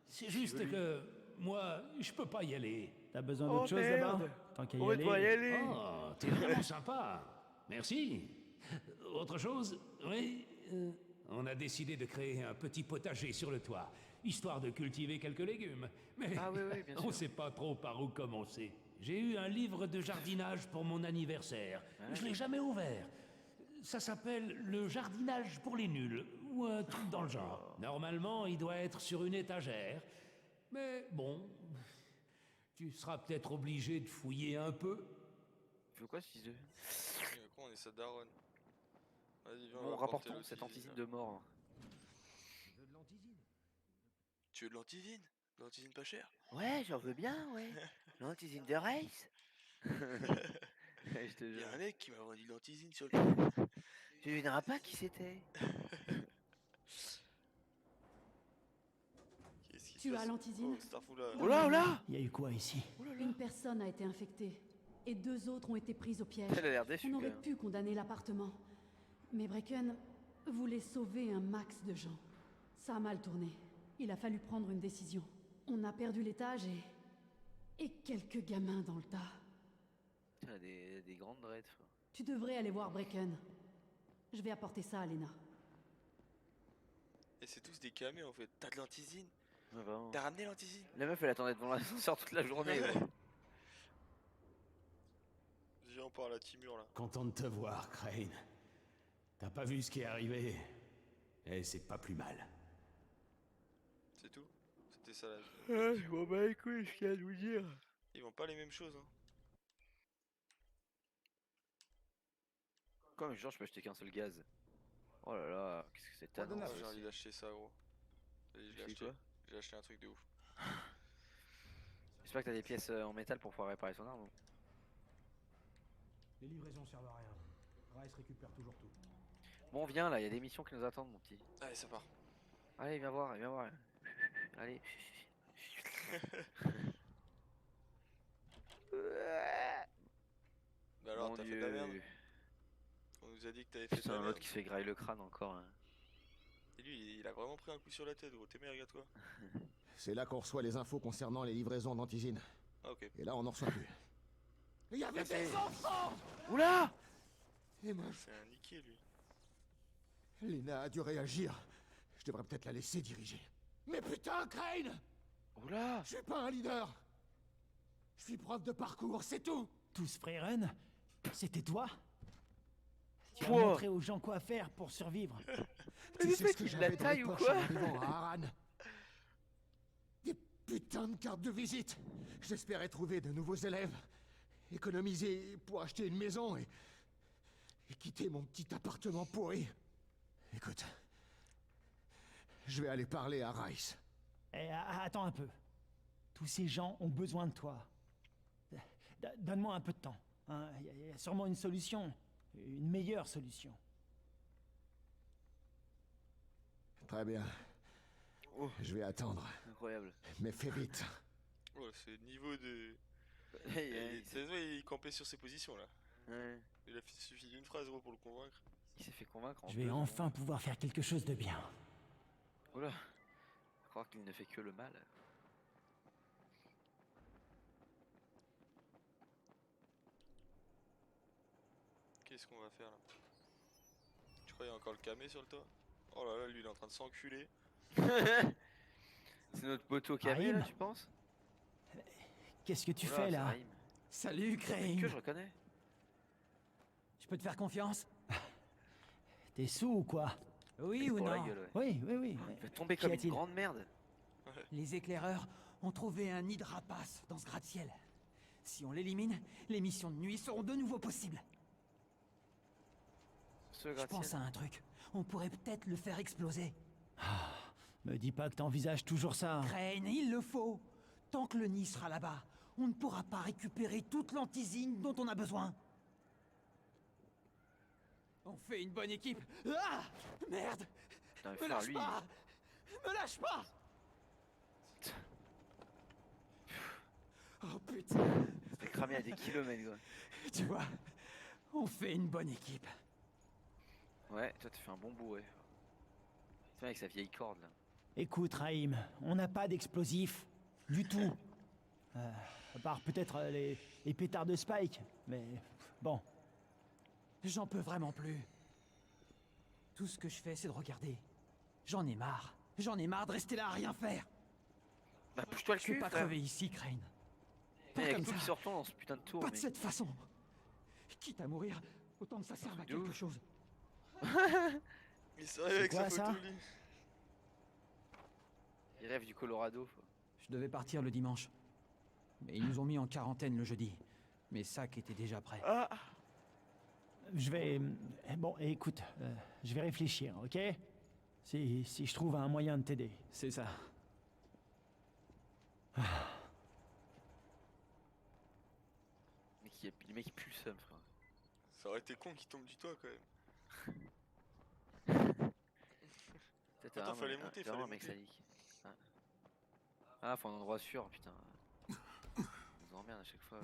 C'est juste que moi, je peux pas y aller. T'as besoin Oh, d'autre chose là-bas? merde. Tant qu'à y On va devoir y aller. aller. Oh, t'es vraiment sympa. Merci. Autre chose? Oui. On a décidé de créer un petit potager sur le toit, histoire de cultiver quelques légumes. Mais Ah oui, oui, bien on sûr. sait pas trop par où commencer. J'ai eu un livre de jardinage pour mon anniversaire. Je l'ai jamais ouvert. Ça s'appelle Le jardinage pour les nuls, ou un truc dans le genre. Normalement, il doit être sur une étagère. Mais bon, tu seras peut-être obligé de fouiller un peu. Tu veux quoi ce fils de... Quoi on est sa daronne. Vas-y viens on Bon, va rapportons apporter cette l'antisine, antisine de mort. Tu veux de l'antisine? Tu veux de l'antisine? De l'antisine pas cher? Ouais, j'en veux bien, ouais. L'antisine de race. Je te Il y jure. a un mec qui m'a vendu de l'antisine sur le truc. Je ne dirai pas qui c'était. Qu'est-ce qui se Tu as passe? l'antisine? Oh, Starfou là. Oh là, oh là! Il y a eu quoi ici? Une personne a été infectée et 2 autres ont été prises au piège. Elle a l'air déçue. On quand aurait même. pu condamner l'appartement. Mais Brecken voulait sauver un max de gens. Ça a mal tourné. Il a fallu prendre une décision. On a perdu l'étage et quelques gamins dans le tas. Putain, des grandes dreads. Quoi. Tu devrais aller voir Brecken. Je vais apporter ça à Lena. Et c'est tous des camés en fait. T'as de l'antisine? Ah bah, T'as ramené l'antisine? la meuf, elle attendait devant l'ascenseur toute la journée. gros. Viens, on part à la Timur là. Content de te voir, Crane. T'as pas vu ce qui est arrivé? Et c'est pas plus mal. C'est tout? C'était ça la vie. Je m'en bats les couilles, ce qu'il y a à nous dire. Ils vont pas les mêmes choses hein. Quoi, mais genre, je peux acheter qu'un seul gaz. Oh là là, qu'est-ce que c'est tannant. J'ai envie d'acheter ça gros. Vas-y, je l'ai Acheter acheté. quoi? J'ai acheté un truc de ouf. J'espère que t'as des pièces en métal pour pouvoir réparer son arme. Les livraisons servent à rien. Rice récupère toujours tout. Bon, viens là, il y a des missions qui nous attendent, mon petit. Allez, ça part. Allez, viens voir, viens voir. Allez. Bah alors, Mon t'as fait de la merde. Dieu. On nous a dit que t'avais fait de Putain, la merde. l'autre qui se fait grailler le crâne encore. Hein. Et lui, il a vraiment pris un coup sur la tête gros. T'es merde, regarde-toi. C'est là qu'on reçoit les infos concernant les livraisons d'antisine. Ah ok. Et là, on n'en reçoit plus. Il y avait des enfants! Oula! Et moi, C'est un niqué lui. Lena a dû réagir. Je devrais peut-être la laisser diriger. Mais putain, Crane! Oula! Je suis pas un leader! Je suis prof de parcours, c'est tout! Tous Freyren? C'était toi? Tu as Quoi? montré aux gens quoi faire pour survivre. Tu sais ce que la j'avais dans taille mes ou poches quoi? en arrivant à Harran? Des putains de cartes de visite! J'espérais trouver de nouveaux élèves, économiser pour acheter une maison et quitter mon petit appartement pourri. Écoute, je vais aller parler à Rice. Eh, attends un peu. Tous ces gens ont besoin de toi. Donne-moi un peu de temps. Il y a sûrement une solution. Une meilleure solution. Très bien. Oh. Je vais attendre. Incroyable. Mais fais vite. Oh, ce niveau de. Il Il campait sur ses positions là. ouais. Il a suffi d'une phrase gros pour le convaincre. Il s'est fait convaincre. en Je vais deux enfin pouvoir faire quelque chose de bien. secondes. Oula. Je crois qu'il ne fait que le mal. Qu'est-ce qu'on va faire là? Tu crois qu'il y a encore le camé sur le toit? Oh là là, lui il est en train de s'enculer. C'est notre poteau camé là, Rahim? tu penses? Qu'est-ce que tu Oula, fais ça là? rime. Salut Que Crane. je reconnais. Je peux te faire confiance? T'es sous ou quoi? Oui Pour la gueule, ouais. Oui. Il va tomber Qu'y comme une a-t-il? grande merde. Les éclaireurs ont trouvé un nid de rapaces dans ce gratte-ciel. Si on l'élimine, les missions de nuit seront de nouveau possibles. Ce Je gratte-ciel. pense à un truc. On pourrait peut-être le faire exploser. Me dis pas que t'envisages toujours ça. Crane, il le faut. Tant que le nid sera là-bas, on ne pourra pas récupérer toute l'antisine dont on a besoin. On fait une bonne équipe. Ah! Merde! Putain, Me frère, lâche lui, pas! Me lâche pas! Oh putain! il se fait cramer à des kilomètres quoi. Tu vois, on fait une bonne équipe. Ouais, toi tu fais un bon bout, ouais. C'est avec sa vieille corde là. Écoute Rahim, on n'a pas d'explosifs. Du tout. À part peut-être les pétards de Spike. Mais bon. J'en peux vraiment plus. Tout ce que je fais, c'est de regarder. J'en ai marre. J'en ai marre de rester là à rien faire. Bah pousse-toi le Je peux cul, pas frère. crever ici, Crane. Mais Pas avec comme tout ça. qui se retourne dans ce putain de tour. Pas de mais- cette façon. Quitte à mourir, autant que ça serve à De ouf. quelque chose. Il s'arrive avec quoi, sa ça photo lui. Il rêve du Colorado. Je devais partir le dimanche. Mais ils nous ont mis en quarantaine le jeudi. Mes sacs étaient déjà prêts. Je vais... Bon, écoute, je vais réfléchir, ok? Si je trouve un moyen de t'aider. C'est ça. Mais les mecs ils puent le seum, frère. Ça aurait été con qu'il tombe du toit quand même. Peut-être Attends, un, fallait un- monter, vraiment fallait un mec monter. sadique. Ah, faut un endroit sûr, putain. On nous emmerde à chaque fois.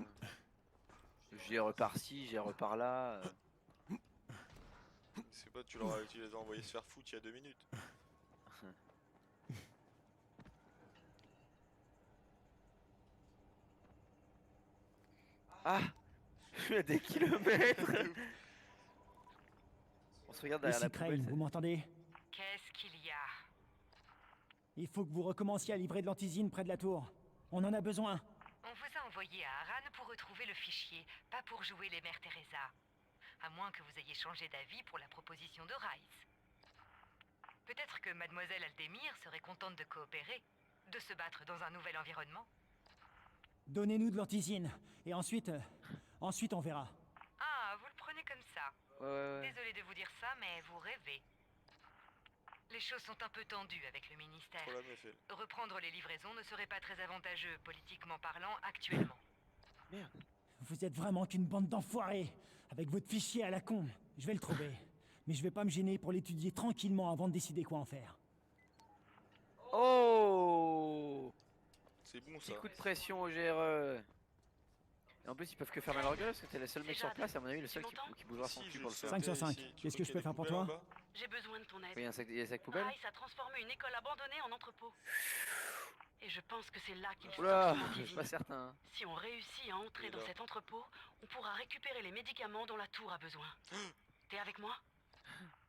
J'ai repars-ci, j'ai repars-là. C'est pas, tu les as envoyés se faire foutre il y a 2 minutes. Ah, je suis à des kilomètres. On se regarde derrière Ici la poubelle. Crane, vous m'entendez? Qu'est-ce qu'il y a? Il faut que vous recommenciez à livrer de l'antisine près de la tour. On en a besoin. On vous a envoyé à Aran pour retrouver le fichier, pas pour jouer les mères Teresa. À moins que vous ayez changé d'avis pour la proposition de Rice. Peut-être que Mademoiselle Aldemir serait contente de coopérer, de se battre dans un nouvel environnement. Donnez-nous de l'antisine. Et ensuite on verra. Ah, vous le prenez comme ça. Ouais. Désolé de vous dire ça, mais vous rêvez. Les choses sont un peu tendues avec le ministère. Trop la meuf, elle. Reprendre les livraisons ne serait pas très avantageux, politiquement parlant, actuellement. Merde. Vous êtes vraiment qu'une bande d'enfoirés. Avec votre fichier à la con. Je vais le trouver. Mais je vais pas me gêner pour l'étudier tranquillement avant de décider quoi en faire. Oh, C'est bon petit ça. coup de pression au GRE. Et en plus, ils peuvent que fermer leur gueule parce que t'es le seul mec sur place. À mon avis, le seul qui bougera son cul pour le faire. 5 sur 5. Qu'est-ce que je peux faire pour toi? J'ai besoin de ton aide. Il y a un sac poubelle. Rice a transformé une école abandonnée en entrepôt. Et je pense que c'est là qu'il faut Oula, sortir je suis l'antisine. pas certain. Si on réussit à entrer dans cet entrepôt, on pourra récupérer les médicaments dont la tour a besoin. T'es avec moi?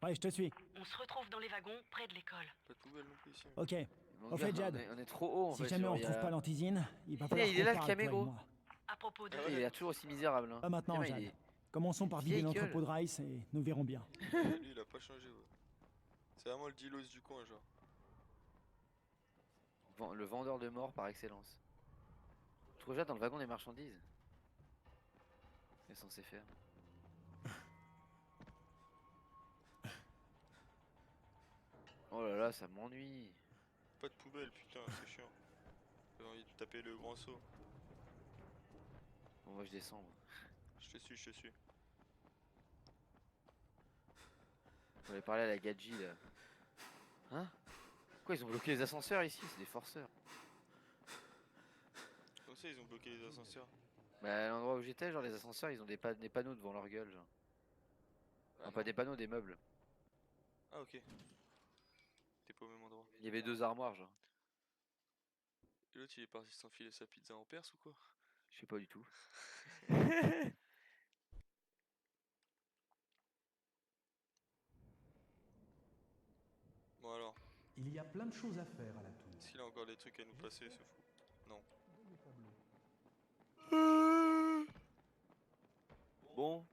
Ouais, je te suis. On se retrouve dans les wagons près de l'école. Pas de poubelle non plus ici. Ok. Mon Au gars, fait, Jad, on est trop haut en si fait. jamais genre, on il y a- trouve pas l'antisine, il va falloir Il est là, qu'on le parle, camé, toi et gros. moi. À propos de... Il est toujours aussi misérable. Hein. Pas maintenant, Putain, Jad. il est- Commençons par vider vieille l'entrepôt gueule. de Rice et nous verrons bien. Lui, il a pas changé, ouais. C'est vraiment le dealos du coin, genre. Le vendeur de mort par excellence. Trouve Jad dans le wagon des marchandises. Il est censé faire. Oh là là, ça m'ennuie. Pas de poubelle, putain, c'est chiant. J'ai envie de taper le grand saut. Bon, moi je descends. Moi. Je te suis, je te suis. On va parler à la Gadji là. Hein? Pourquoi ils ont bloqué les ascenseurs ici? C'est des forceurs. Comme ça, ils ont bloqué les ascenseurs. Bah, à l'endroit où j'étais, genre les ascenseurs, ils ont des panneaux devant leur gueule, genre. Enfin, pas des panneaux, des meubles. Ah, ok. T'es pas au même endroit. Il y avait 2 armoires, genre. Et l'autre, il est parti s'enfiler sa pizza en Perse ou quoi? Je sais pas du tout. Bon alors, Il y a plein de choses à faire à la tour. est-ce qu'il a encore des trucs à nous passer, ce fou? Non. Bon.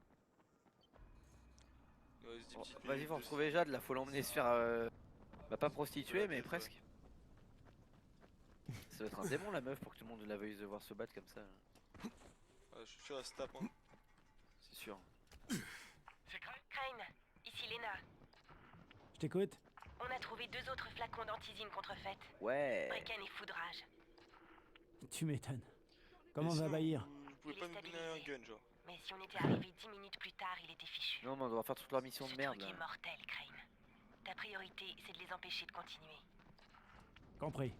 Il reste 10 Bon, petites vas-y, minutes faut de- retrouver Jade, là, faut l'emmener se faire... Bah, pas prostituer, mais presque. Ça doit être un démon, la meuf, pour que tout le monde la veuille se voir se battre comme ça. là. Ah, je suis sûr, elle se tape, hein. C'est sûr. C'est Crane, ici Lena. Je t'écoute. On a trouvé 2 autres flacons d'antisine contrefaite. Ouais. Brecken et Foudrage. Tu m'étonnes. Comment Et va sinon, Bahir? Vous pouvez pas nous donner un gun, genre. Mais si on était arrivé 10 minutes plus tard, il était fichu. Non, mais on doit faire toute leur mission de Ce merde, truc là. est mortel, Crane. Ta priorité, c'est de les empêcher de continuer. Compris.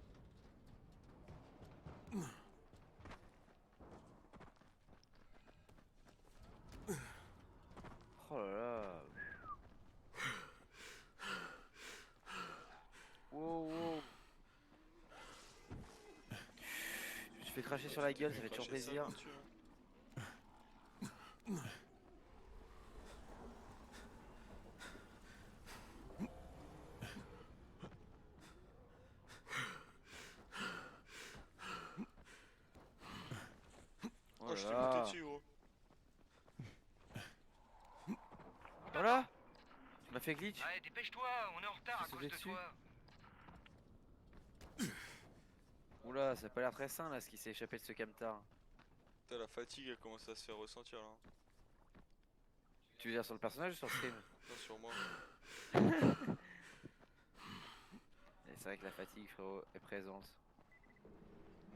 Oh là là. Wow, wow. Je me suis fait cracher sur la gueule, ça fait toujours Cracher ça plaisir. dessus, hein. Oh Oh, je t'ai là monté là. dessus, gros. Voilà. Tu m'as fait glitch. Ouais, dépêche-toi, on est en retard à cause de toi. Oula, ça a pas l'air très sain là ce qui s'est échappé de ce camtar. Putain, la fatigue, elle commence à se faire ressentir, là. Tu veux dire sur le personnage ou sur le stream? Non, sur moi. Et c'est vrai que la fatigue, frérot, est présente.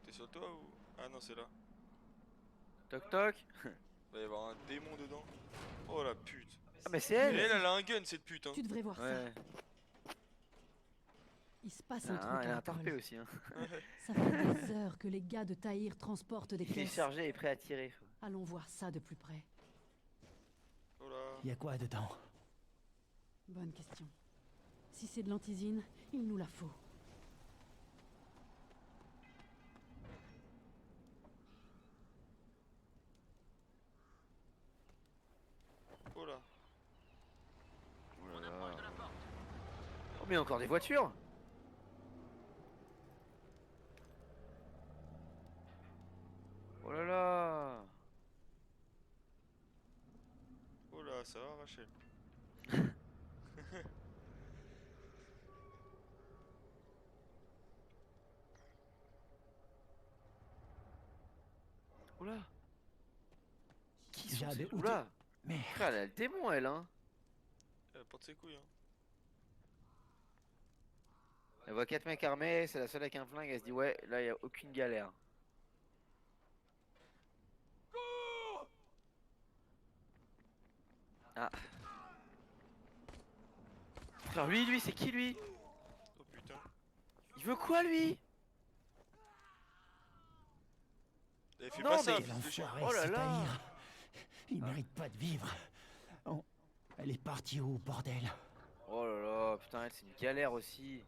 T'es sur toi ou... Ah non, c'est là. Toc toc. Il va y avoir un démon dedans. Oh la pute. Ah mais c'est elle. Et elle a un gun cette pute hein. Tu devrais voir Ouais. ça. Il se passe un truc Elle à a un l'école. tarpé aussi. Hein. Ça fait des heures que les gars de Tahir transportent des Il est caisses. chargé et prêt à tirer. Allons voir ça de plus près. Oh là. Y a quoi dedans? Bonne question. Si c'est de l'antisine, il nous la faut. Oh là. Oh là là. Oh mais encore des voitures. Oh là là. Oh là, ça va Rachel. Oula. Qui sont Jade, ces... où Oula. Mais Frère, elle a le démon elle hein. Elle porte ses couilles hein. Elle voit 4 mecs armés, c'est la seule avec un flingue, elle se dit ouais, là y a aucune galère. Ah. Frère, lui, c'est qui lui? Oh putain. Il veut quoi lui? Elle fait Non, pas ça, mais- fils de chien. l'enfoiré, Oh là c'est là. Tahir. Il mérite pas de vivre. Elle est partie où, bordel? Oh là là, putain, elle c'est une galère aussi.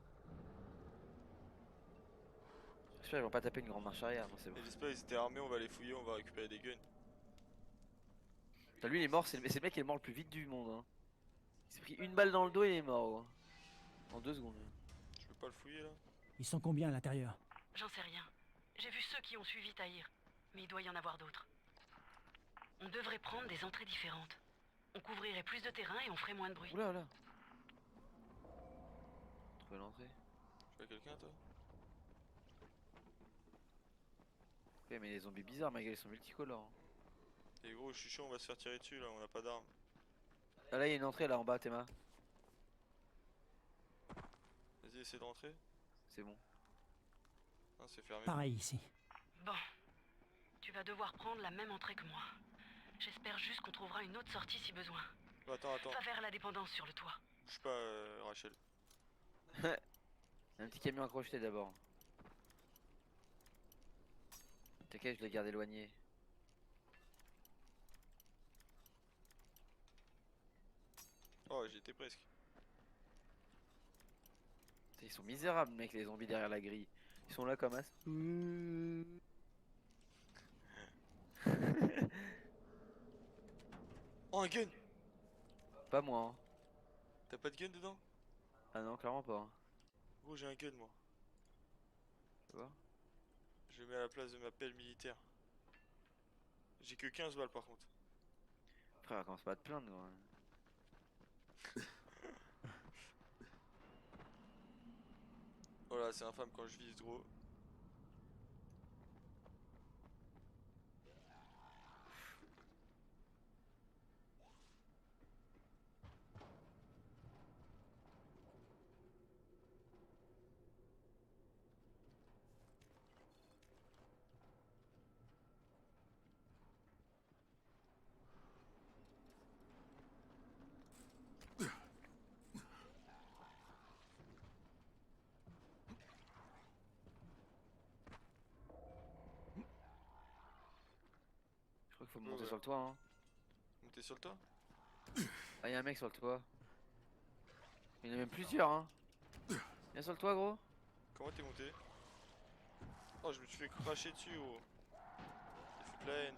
J'espère qu'ils vont pas taper une grande marche arrière, non c'est bon. Et j'espère qu'ils étaient armés, on va les fouiller, on va récupérer des guns. Putain, lui il est mort, c'est le mec qui est mort le plus vite du monde. Hein. Il s'est pris une balle dans le dos et il est mort. Hein. En 2 secondes. Je peux pas le fouiller là. Ils sont combien à l'intérieur? J'en sais rien. J'ai vu ceux qui ont suivi Tahir, mais il doit y en avoir d'autres. On devrait prendre des entrées différentes. On couvrirait plus de terrain et on ferait moins de bruit. Oula, oula. Trouver l'entrée. Tu vois quelqu'un toi? Ouais, mais les zombies bizarres, malgré ils sont multicolores. Hein. Et gros, je suis chaud, on va se faire tirer dessus là, on a pas d'armes. Ah, là, il y a une entrée là en bas, Théma. Vas-y, essaie de rentrer. C'est bon. Ah, c'est fermé. Pareil ici. Bon. Tu vas devoir prendre la même entrée que moi. J'espère juste qu'on trouvera une autre sortie si besoin. Oh, attends. Va vers la dépendance sur le toit. Bouge pas, Rachel. Un petit camion accroché d'abord. T'inquiète, je le garde éloigné. Oh, j'y étais presque. Ils sont misérables, mec, les zombies derrière la grille. Ils sont là comme as. Oh, un gun! Pas moi. Hein. T'as pas de gun dedans? Ah non, clairement pas. Hein. Gros, j'ai un gun moi. Tu vois? Je le mets à la place de ma pelle militaire. J'ai que 15 balles par contre. Frère, commence pas à te plaindre. Gros. Oh là, c'est infâme quand je vise gros. Je crois qu'il faut monter sur le toit. Hein. Monter sur le toit? Ah, y'a un mec sur le toit. Il y en a même plusieurs. Hein. Viens sur le toit, gros. Comment t'es monté? Oh, je me suis fait cracher dessus, gros. Il fout de la haine.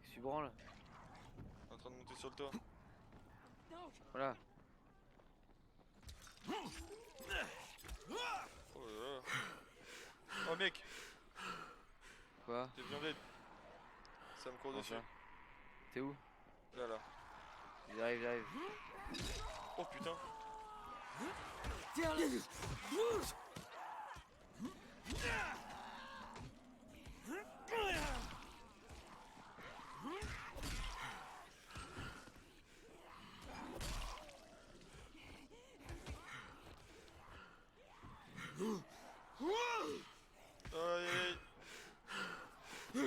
Je suis branle. En train de monter sur le toit. Voilà. Oh là là. Oh mec, Quoi? j'ai besoin d'aide. Ça me court Comment dessus. ça? T'es où? Là là. J'arrive. Oh putain. Aïe aïe aïe.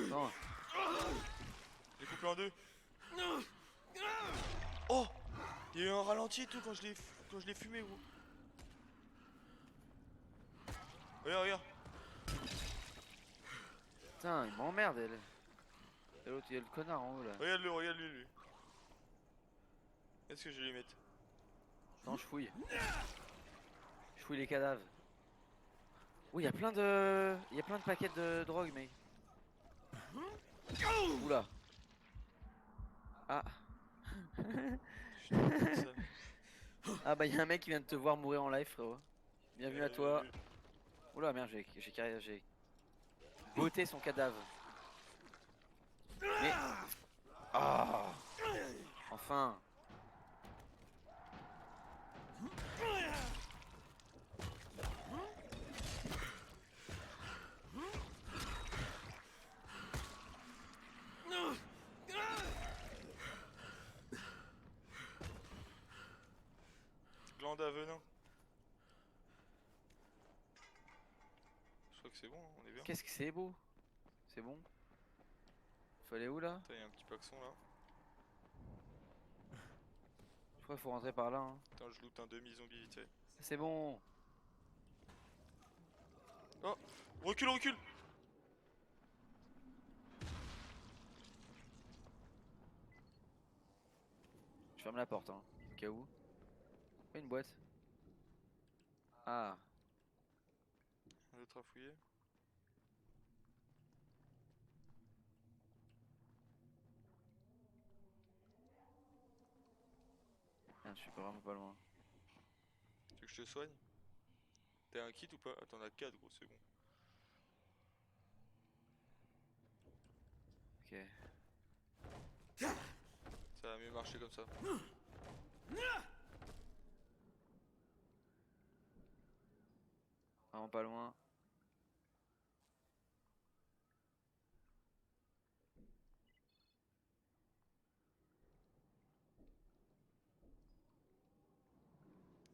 Non. coupé en deux. Oh! Il y a eu un ralenti et tout quand je l'ai fumé, gros. Regarde, regarde. Putain, il m'emmerde, elle. Et l'autre, il y a le connard en haut là. Regarde-le, regarde-le, lui. Qu'est-ce que je vais lui mettre? Non, je fouille. Je fouille les cadavres. Oui, il y a plein de. Il y a plein de paquets de drogue, mec. Oula. Ah. Ah bah, il y a un mec qui vient de te voir mourir en live, frérot. Bienvenue à toi. Oula, merde, j'ai botté son cadavre. Mais. Ah. Enfin. Glande à venin. Je crois que c'est bon, hein, on est bien. Qu'est-ce que c'est beau? C'est bon? Faut aller où là? Putain, il y a un petit paxon là. Je crois qu'il faut rentrer par là. Hein. Attends, je loot un demi-zombie vite fait. C'est bon. Oh! Recule, recule! Je ferme la porte, hein, au cas où. Une boîte. Ah. Un autre à fouiller. Ah, je suis vraiment pas loin. Tu veux que je te soigne? T'as un kit ou pas? Ah, t'en as 4 gros, c'est bon. Ok. Ça va mieux marcher comme ça. Vraiment pas loin.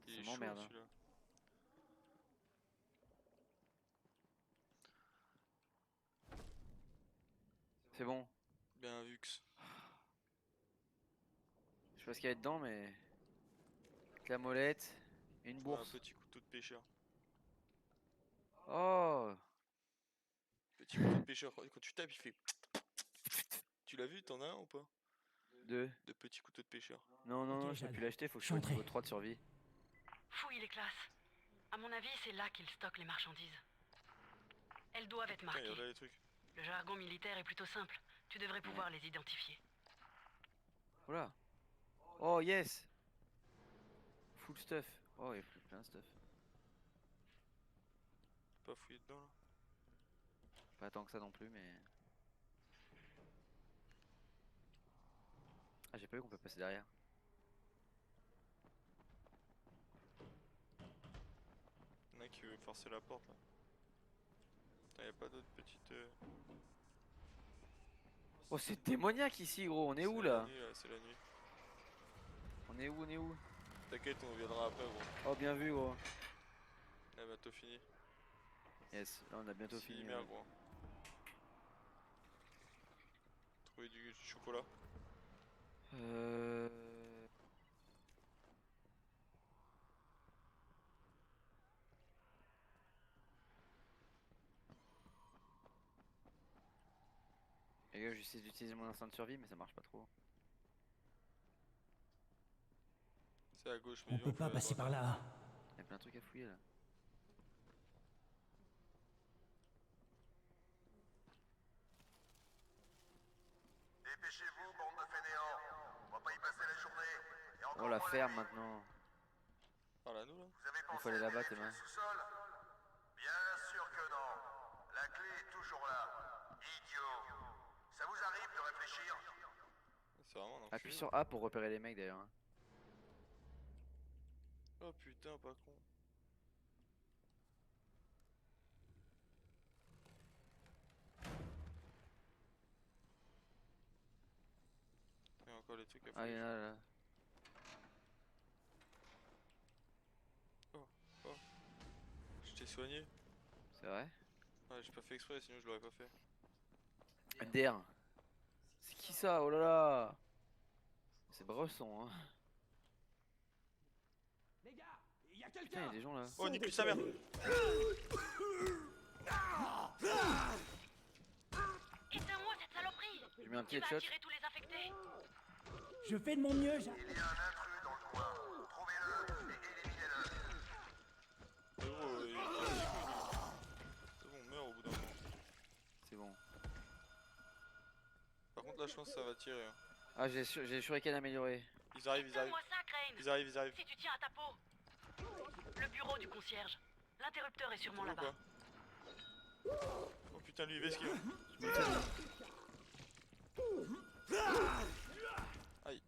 Il Ça est m'emmerde. chaud, Hein. celui-là. C'est bon. Bien Vux. Je sais pas ce qu'il y a dedans, mais. La molette. Une Un bourse. petit couteau de pêcheur. Oh! Petit couteau de pêcheur. Quand tu tapes, il fait. Tu l'as vu? T'en as un ou pas? Deux. De petits couteaux de pêcheur. Non, non, non, j'ai pu l'acheter, faut que je sois au niveau 3 de survie. Fouille les classes. À mon avis, c'est là qu'ils stockent les marchandises. Elles doivent être Putain, il y marquées. a là les trucs. Le jargon militaire est plutôt simple. Tu devrais pouvoir les identifier. Voilà. Oh yes! Full stuff. Oh, il y a plus plein de stuff. Pas fouiller dedans là. Pas tant que ça non plus, mais. Ah, j'ai pas vu qu'on peut passer derrière. Il y en a qui veut forcer la porte là. Putain, y a pas d'autres petites. Oh, c'est démoniaque ici, gros. On est où C'est la là? nuit, c'est la nuit. On est où? On est où? T'inquiète, on viendra après, gros. Oh, bien vu, gros. Ah, bientôt fini. Yes, là on a bientôt fini. Merde, gros. Trouver du chocolat. Et là, j'essaie d'utiliser mon instinct de survie, mais ça marche pas trop. C'est à gauche, On peut pas passer par là. Il y a plein de trucs à fouiller là. Dépêchez-vous, bande de fainéants. On va pas y passer la journée. Et encore Oh, la moins ferme nuit. maintenant. Par là, nous là. Vous avez Il pensé faut aller à là-bas, vérifier Théma. le sous-sol? Bien sûr que non. La clé est toujours là. Idiot. Ça vous arrive de réfléchir? C'est vraiment un enculé. Appuie sur A pour repérer les mecs d'ailleurs. Hein. Oh putain, pas con. Il y a encore les trucs à Ah, il y en fouiller. a là. Oh, oh. Je t'ai soigné. C'est vrai? Ouais, j'ai pas fait exprès, sinon je l'aurais pas fait. MDR. C'est qui ça? Oh là là. C'est Bresson, hein. Les gars, il y a Putain, il y quelqu'un. a des gens là. Oh, nique sa mère. Éteins-moi cette saloperie. Je mets un petit Tu vas headshot. attirer tous les infectés. Je fais de mon mieux. Il y a un intrus dans le coin. Trouvez-le et éliminez-le. Frérot, il casse les couilles. C'est bon, on meurt au bout d'un moment. C'est bon. Par contre, là, je pense que ça va tirer. Hein. Ah, j'ai le shuriken amélioré. Ils arrivent, ils arrivent. Éteins-moi ça, Crane. Ils arrivent, ils arrivent. Si tu tiens à ta peau. Le bureau du concierge. L'interrupteur est sûrement là-bas. Quoi? Oh putain, lui, il esquive. Aïe.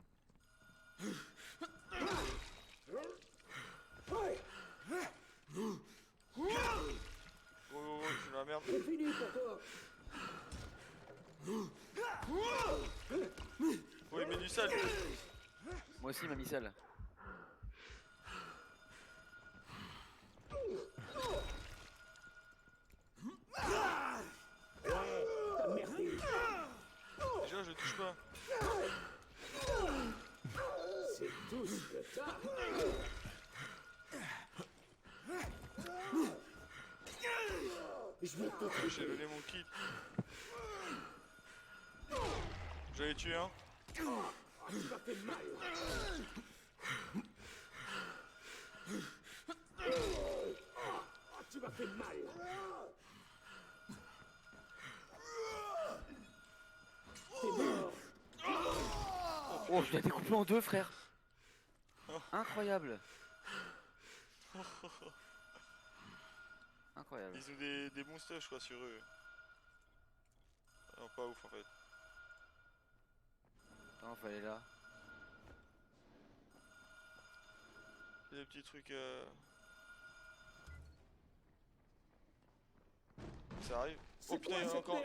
Oh, je suis dans la merde. C'est fini pour toi. Oh, il met du sale. Moi aussi, ma missile. T'as merdé. Déjà, je touche pas. C'est tout ce que t'as. Je vais te J'ai donné mon kit. J'allais tuer un. Ah, tu m'as fait mal. Ah, tu m'as fait mal. T'es mort. Oh, je l'ai découpé en deux, frère. Incroyable. Incroyable. Ils ont des bons stuff, je crois, sur eux. Non, pas ouf en fait. Attends, faut aller là. C'est des petits trucs. Ça arrive. Oh putain, il y en a encore.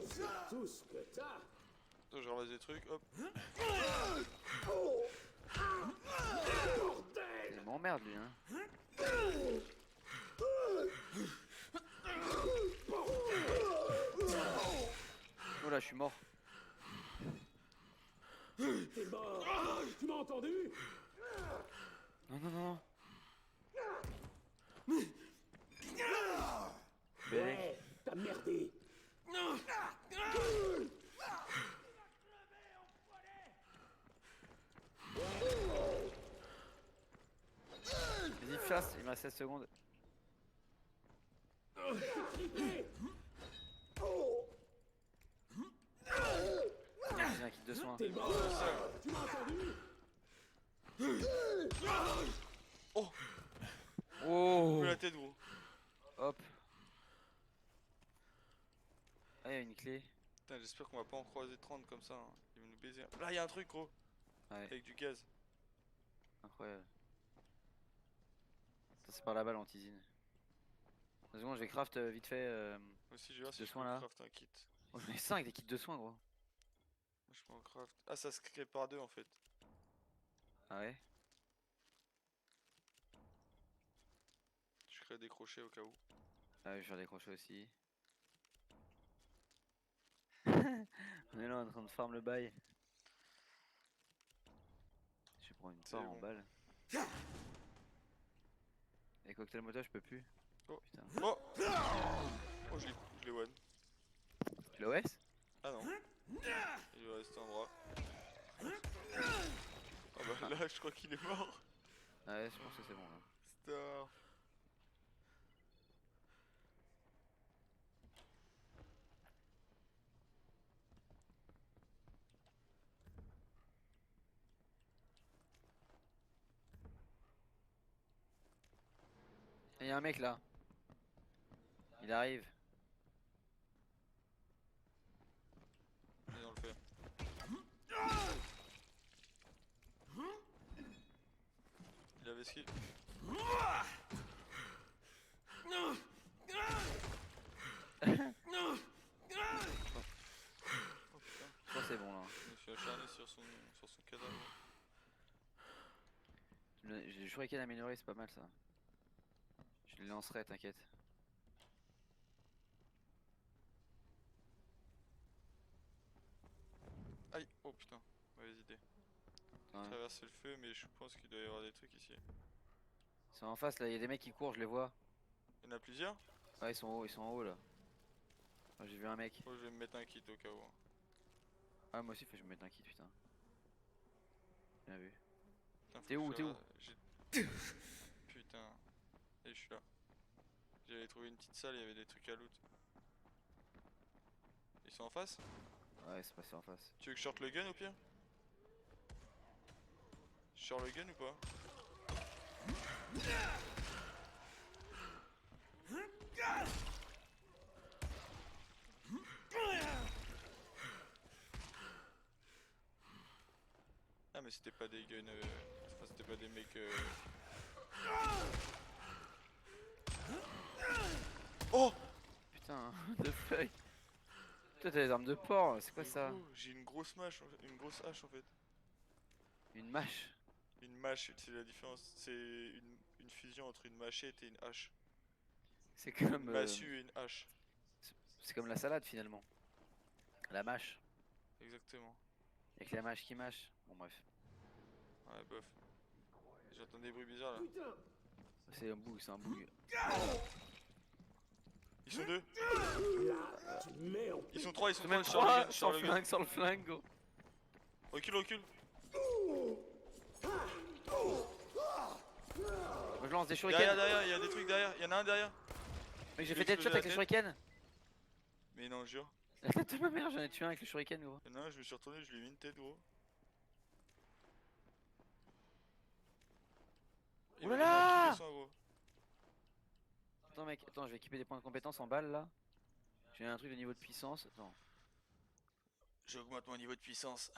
C'est tout ce que t'as. Attends, je ramasse des trucs, hop. Il m'emmerde lui, hein. Oh là, je suis mort. T'es mort. Tu m'as entendu? Non, non, non, non. Ouais, t'as merdé. Vas-y, chasse, il me reste 16 secondes. J'ai un kit de soin. T'es mort. Tu m'as entendu? Oh! Oh! La tête, gros. Hop. Ah, il y a une clé. Putain, j'espère qu'on va pas en croiser 30 comme ça. Hein. Ils vont nous baiser. Là, il y a un truc, gros. Ouais. Avec du gaz. Incroyable. Ça, c'est par là-bas l'antisine. 2 secondes, je vais craft vite fait. Moi aussi, je vais voir si de je soins peux là. craft un kit. Oh, j'en ai 5 des kits de soins, gros. Moi, je peux en craft. Ah, ça se crée par deux en fait. Ah ouais? Je crée des crochets au cas où. Ah oui, je vais décrocher aussi. On est là en train de farm le bail. Je vais prendre une part en bon. balle. Et cocktail moto, je peux plus. Oh. Putain. Oh! Oh, je l'ai one. L'OS? Ah non. Il lui reste un bras. Ah bah là, je crois qu'il est mort. Ah ouais, je pense que c'est bon là. Star. Il y a un mec là. Il arrive. Il est dans le fer. Il avait esquivé. Oh putain. Je pense que c'est bon là. Je me suis acharné sur son cadavre. J'ai le shuriken amélioré, c'est pas mal ça. Je le lancerai, t'inquiète. Aïe, oh putain, mauvaise idée. Ouais. Traverser le feu, mais je pense qu'il doit y avoir des trucs ici. C'est en face là, il y a des mecs qui courent, je les vois. Il y en a plusieurs? Ouais, ils sont en haut là. Ah, j'ai vu un mec. Oh, je vais me mettre un kit au cas où. Ah, moi aussi, faut que je me mette un kit, putain. Bien vu. Putain, faut T'es que où, je t'es où? Putain. Et je suis là. J'avais trouvé une petite salle, il y avait des trucs à loot. Ils sont en face? Ouais, c'est passé en face. Tu veux que je sorte le gun au pire? Je sors le gun ou pas? Ah mais c'était pas des guns, enfin, c'était pas des mecs Oh! Putain, de feuilles. Toi t'as des armes de porc, c'est quoi Mais ça? gros, j'ai une grosse mâche, une grosse hache en fait. Une mâche? Une mâche, c'est la différence, c'est une fusion entre une machette et une hache. C'est comme... Une massue et une hache. C'est comme la salade finalement. La mâche. Exactement. Y'a que la mâche qui mâche. Bon bref. Ouais, bof. J'entends des bruits bizarres là. C'est un bug, c'est un bug. Ils sont deux. Ils sont trois, ils sont Même trois. trois, sans le flingue, gros. Recule, recule. Moi je lance des shurikens. Derrière, il y a des trucs derrière. Il y en a un derrière. Mais j'ai fait tête shot avec les shurikens. Mais non, jure. La tête de ma mère, j'en ai tué un avec le shuriken, gros. Il y en a un, je me suis retourné, je lui ai mis une tête, gros. Il Oh là m'a donné un truc là! de sang, gros. Attends mec, attends, je vais équiper des points de compétence en balles là. J'ai un truc de niveau de puissance, attends. J'augmente mon niveau de puissance.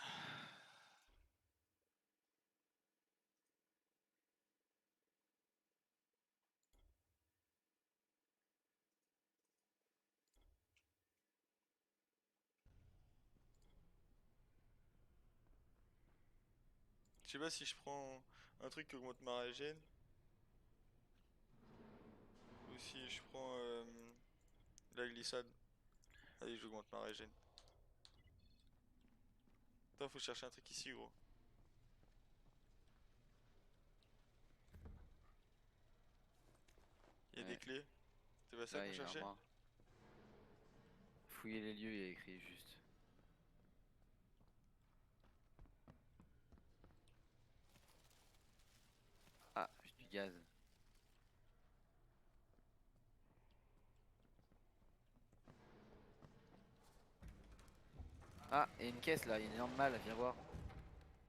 Je sais pas si je prends un truc qui augmente ma régène. Ou si je prends la glissade. Allez, j'augmente ma régène. Attends, faut chercher un truc ici, gros. Il y a des clés. C'est pas ça Là, qu'on il y a un cherchait? armoire. Fouiller les lieux, il y a écrit juste. Ah, j'ai du gaz. Ah, il y a une caisse là, il y a une énorme malle, viens voir.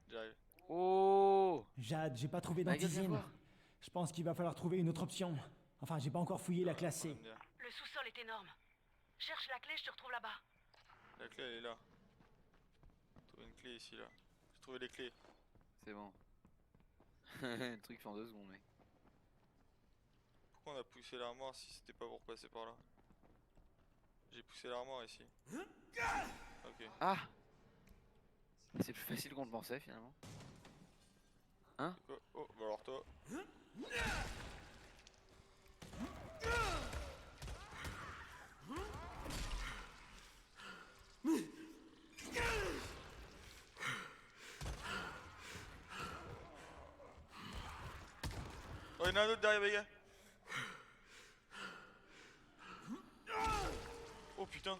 J'arrive. Oh! Jade, j'ai pas trouvé Michael, viens d'antisine. voir. Je pense qu'il va falloir trouver une autre option. Enfin, j'ai pas encore fouillé la classe C. Le sous-sol est énorme. Cherche la clé, je te retrouve là-bas. La clé, elle est là. J'ai trouvé une clé ici, là. J'ai trouvé les clés. C'est bon. Le truc fait en 2 secondes, mec. Pourquoi on a poussé l'armoire si c'était pas pour passer par là? J'ai poussé l'armoire ici. Ok. Ah! C'est plus facile qu'on le pensait finalement. Hein? Quoi? Oh, bah alors toi. Oh, y'en a un autre derrière, les gars. Oh putain.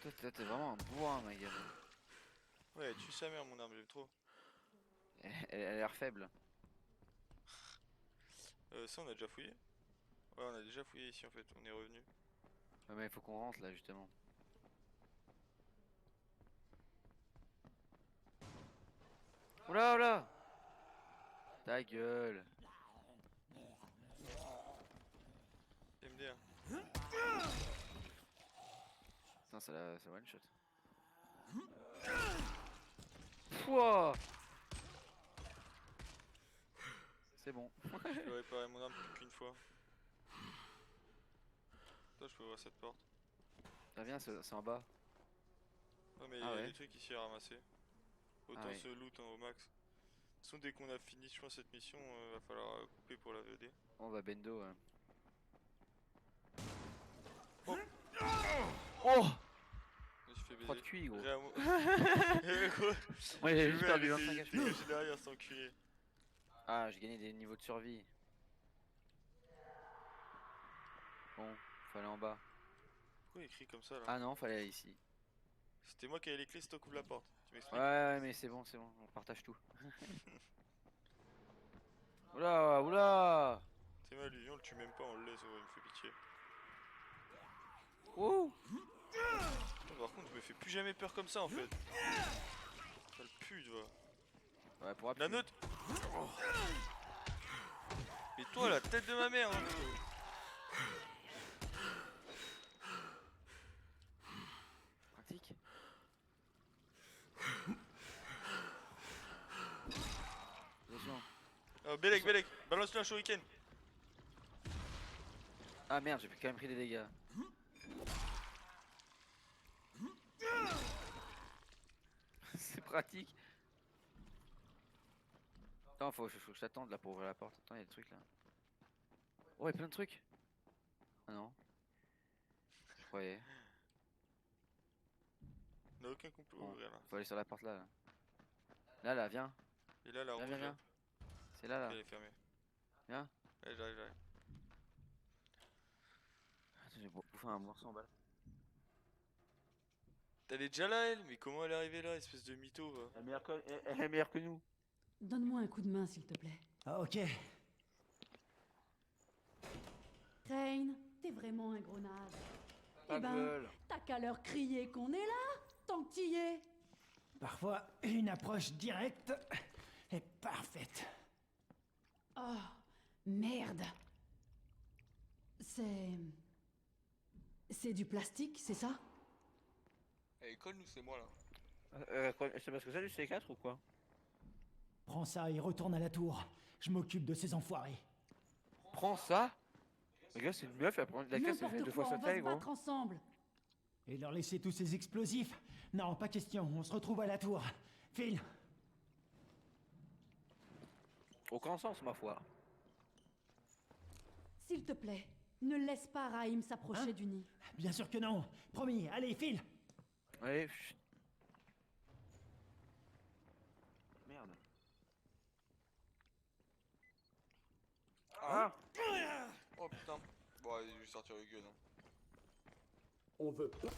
Toi, t'es vraiment un bourrin, ma gueule. Ouais, tue sa mère, mon arme, j'aime trop. Elle a l'air faible. Ça, on a déjà fouillé? Ouais, on a déjà fouillé ici en fait, on est revenu. Ouais, mais il faut qu'on rentre là, justement. Oula, oula! Ta gueule! MDR. Putain, ça one shot. Pouah! C'est bon. Je peux réparer mon arme plus qu'une fois. Toi, je peux ouvrir cette porte. Ça vient, c'est en bas. Ouais, mais il Ah y a ouais. des trucs ici à ramasser. Autant Ah oui. se loot hein, au max. De toute façon, dès qu'on a fini, je pense, cette mission, va falloir couper pour la VOD. On va bendo. Oh! Je me suis fait baiser. 3 de QI, gros. Ouais, j'ai juste perdu 25 HP. HP. J'ai derrière sans enculé. Ah, j'ai gagné des niveaux de survie. Bon, faut aller en bas. Pourquoi il écrit comme ça là? Ah non, fallait aller ici. C'était moi qui avais les clés, c'est toi qui ouvre la porte. Tu m'expliques? Ouais, mais c'est bon, on partage tout. Oula, oula! C'est ma lui, on le tue même pas, on le laisse, il me fait pitié. Ouh! Par contre, je me fais plus jamais peur comme ça en fait. Sale pute, va. Ouais, pour La note! Mais toi, la tête de ma mère! Hein. Pratique. Attention. Oh, Belek, balance-lui un shuriken! Ah merde, j'ai quand même pris des dégâts. C'est pratique. Attends, faut que je t'attende là pour ouvrir la porte. Attends, il y a des trucs là. Oh, il y a plein de trucs. Ah non. Je croyais. On a aucun qu'on peut Bon, ouvrir là. faut aller sur la porte là. Là, viens. Et là, la rouge, Viens. C'est là. elle est fermée. Viens. Ouais, j'arrive. Attends, j'ai bouffé un morceau en bas. Elle est déjà là, elle? Mais comment elle est arrivée là, espèce de mytho, va? Elle est meilleure que nous. Donne-moi un coup de main, s'il te plaît. Ah, ok. Crane, t'es vraiment un gros naze. Pas Eh de ben, gueule. t'as qu'à leur crier qu'on est là, tant que t'y es. Parfois, une approche directe est parfaite. Oh, merde. C'est du plastique, c'est ça? Elle est conne ou c'est moi là? C'est parce que ça du C4 ou quoi? Prends ça et retourne à la tour. Je m'occupe de ces enfoirés. Prends ça? Le gars, c'est une meuf, elle prend la caisse, elle fait 2 N'importe fois quoi, sa on va taille, se gros. battre ensemble. Et leur laisser tous ces explosifs? Non, pas question, on se retrouve à la tour. File. Aucun sens, ma foi. S'il te plaît, ne laisse pas Raïm s'approcher Hein? du nid. Bien sûr que non. Promis, allez, file. Allez, chut. Merde. Ah! Oh putain. Bon, allez, je vais sortir le gun. Hein. On veut pas.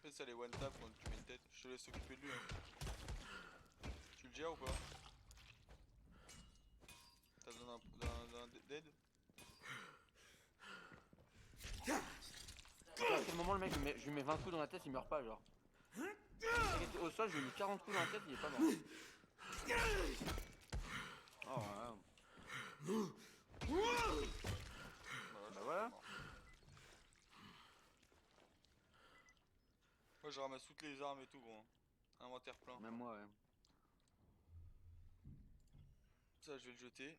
Fais ça les one tap quand tu mets une tête. Je te laisse s'occuper de lui. Hein. Tu le gères ou pas? T'as besoin d'un dead? À quel moment le mec, je lui mets 20 coups dans la tête, il meurt pas, genre. Il était au sol, je lui ai mis 40 coups dans la tête, il est pas mort. Oh, bah voilà. Moi je ramasse toutes les armes et tout, gros. Inventaire plein. Même moi, ouais. Ça, je vais le jeter.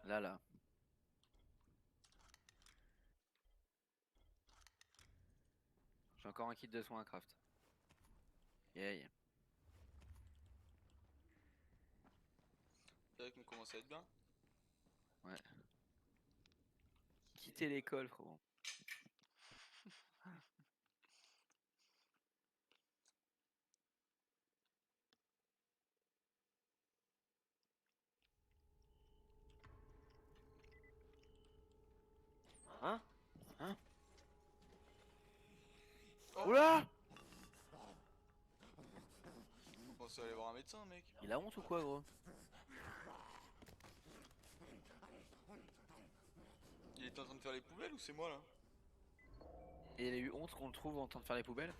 Là. J'ai encore un kit de soins à craft. Yay. C'est vrai qu'on commence à être bien. Ouais. Quitter l'école, frérot. Hein? Oula! On pense aller voir un médecin, mec. Il a honte ou quoi, gros? Il était en train de faire les poubelles ou c'est moi là? Et il a eu honte qu'on le trouve en train de faire les poubelles?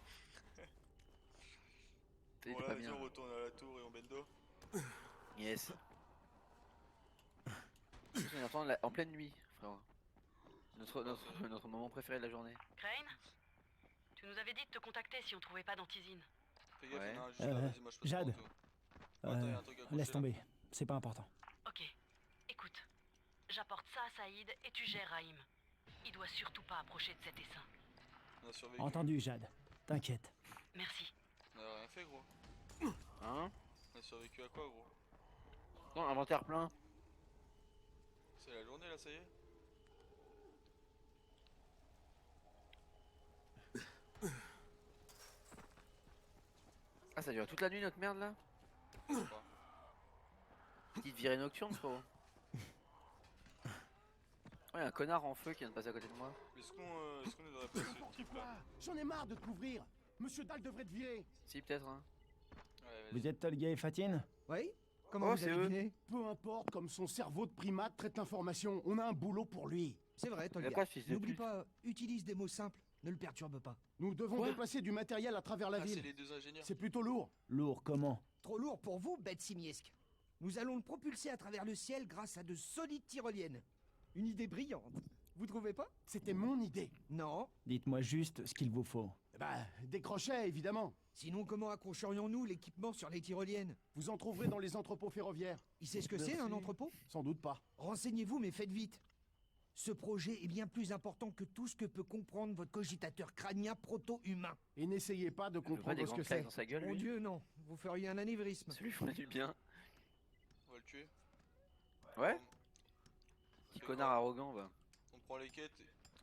Il Bon était là, pas vas-y, bien. on retourne à la tour et on bendo. Yes. On entend en pleine nuit, frérot. Notre moment préféré de la journée. Crane, tu nous avais dit de te contacter si on trouvait pas d'antisine. Fais gaffe, Ouais. y'en a un juste là, vas-y, moi je passe Jade. partout. Attends, y'a un truc à Laisse accrocher, tomber, c'est pas important. Ok, écoute. J'apporte ça à Saïd et tu gères Raïm. Il doit surtout pas approcher de cet essaim. là. On a survécu. Entendu, Jade. T'inquiète. Merci. On a rien fait, gros. Hein? On a survécu à quoi, gros? Non, inventaire plein. C'est la journée là, ça y est? Ah, ça dure toute la nuit notre merde là? Je sais pas. Petite virée nocturne, frérot. Oh, y'a un connard en feu qui vient de passer à côté de moi. Est-ce qu'on ne devrait pas ce type là? J'en ai marre de te couvrir. Monsieur Dahl devrait te virer. Si, peut-être, hein. Ouais, vas-y. Vous êtes Tolga et Fatine? Oui? Oh, Comment vous c'est avez eux. deviné? Peu importe comme son cerveau de primate traite l'information, on a un boulot pour lui. C'est vrai, Y'a Tolga. pas de fils de N'oublie pute. pas, utilise des mots simples. Ne le perturbe pas. Nous devons Quoi déplacer du matériel à travers la Ah, c'est ville. les deux ingénieurs. C'est plutôt lourd. Lourd comment? Trop lourd pour vous, bête simiesque. Nous allons le propulser à travers le ciel grâce à de solides tyroliennes. Une idée brillante. Vous trouvez pas? C'était mon idée. Non. Dites-moi juste ce qu'il vous faut. Bah, des crochets, évidemment. Sinon, comment accrocherions-nous l'équipement sur les tyroliennes? Vous en trouverez dans les entrepôts ferroviaires. Il sait ce que c'est, un Merci. entrepôt? Sans doute pas. Renseignez-vous, mais faites vite. Ce projet est bien plus important que tout ce que peut comprendre votre cogitateur crânien proto-humain. Et n'essayez pas de Il veut pas comprendre des ce grandes que claques c'est. dans sa gueule, Mon lui. Dieu, non. Vous feriez un anévrisme. Ça lui ferait du bien. On va le tuer. Ouais? Petit connard arrogant, va. On prend les quêtes,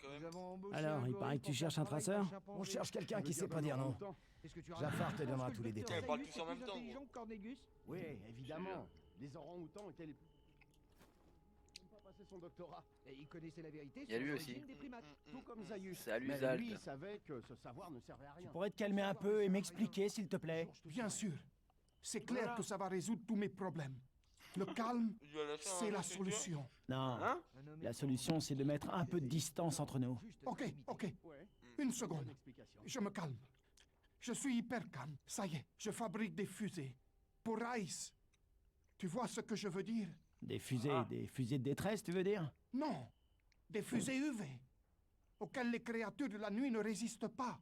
quand même. Nous avons embauché Alors, un il gorille paraît que tu pour cherches faire un pareil traceur? qu'un chimpanzé. On cherche quelqu'un qui Ça sait veut pas dire dire qu'on aura non. le temps. Est-ce que tu Jafar te donnera tous les Putain, détails. on parle tous en même temps, gros. intelligent que Cornégus? Oui, évidemment. Les orang-outans étaient les plus... Il n'a pas passé son doctorat. Et il connaissait la vérité Il y a sur lui l'origine aussi. des primates. Tout comme Zayus. Salut, Mais Zalt. lui, il savait que ce savoir ne servait à rien. Tu pourrais te calmer un peu et m'expliquer, s'il te plaît? Bien sûr. C'est clair que ça va résoudre tous mes problèmes. Le calme, Il lui a lâché un c'est la truc, tu vois. solution. Non. Hein? Un homme La est solution, c'est de mettre un peu de distance entre nous. juste Ok, limité. ok. Une seconde. Je me calme. Je suis hyper calme. Ça y est, je fabrique des fusées. Pour Rice. Tu vois ce que je veux dire? Des fusées de détresse, tu veux dire? Non. Des fusées UV. Auxquelles les créatures de la nuit ne résistent pas.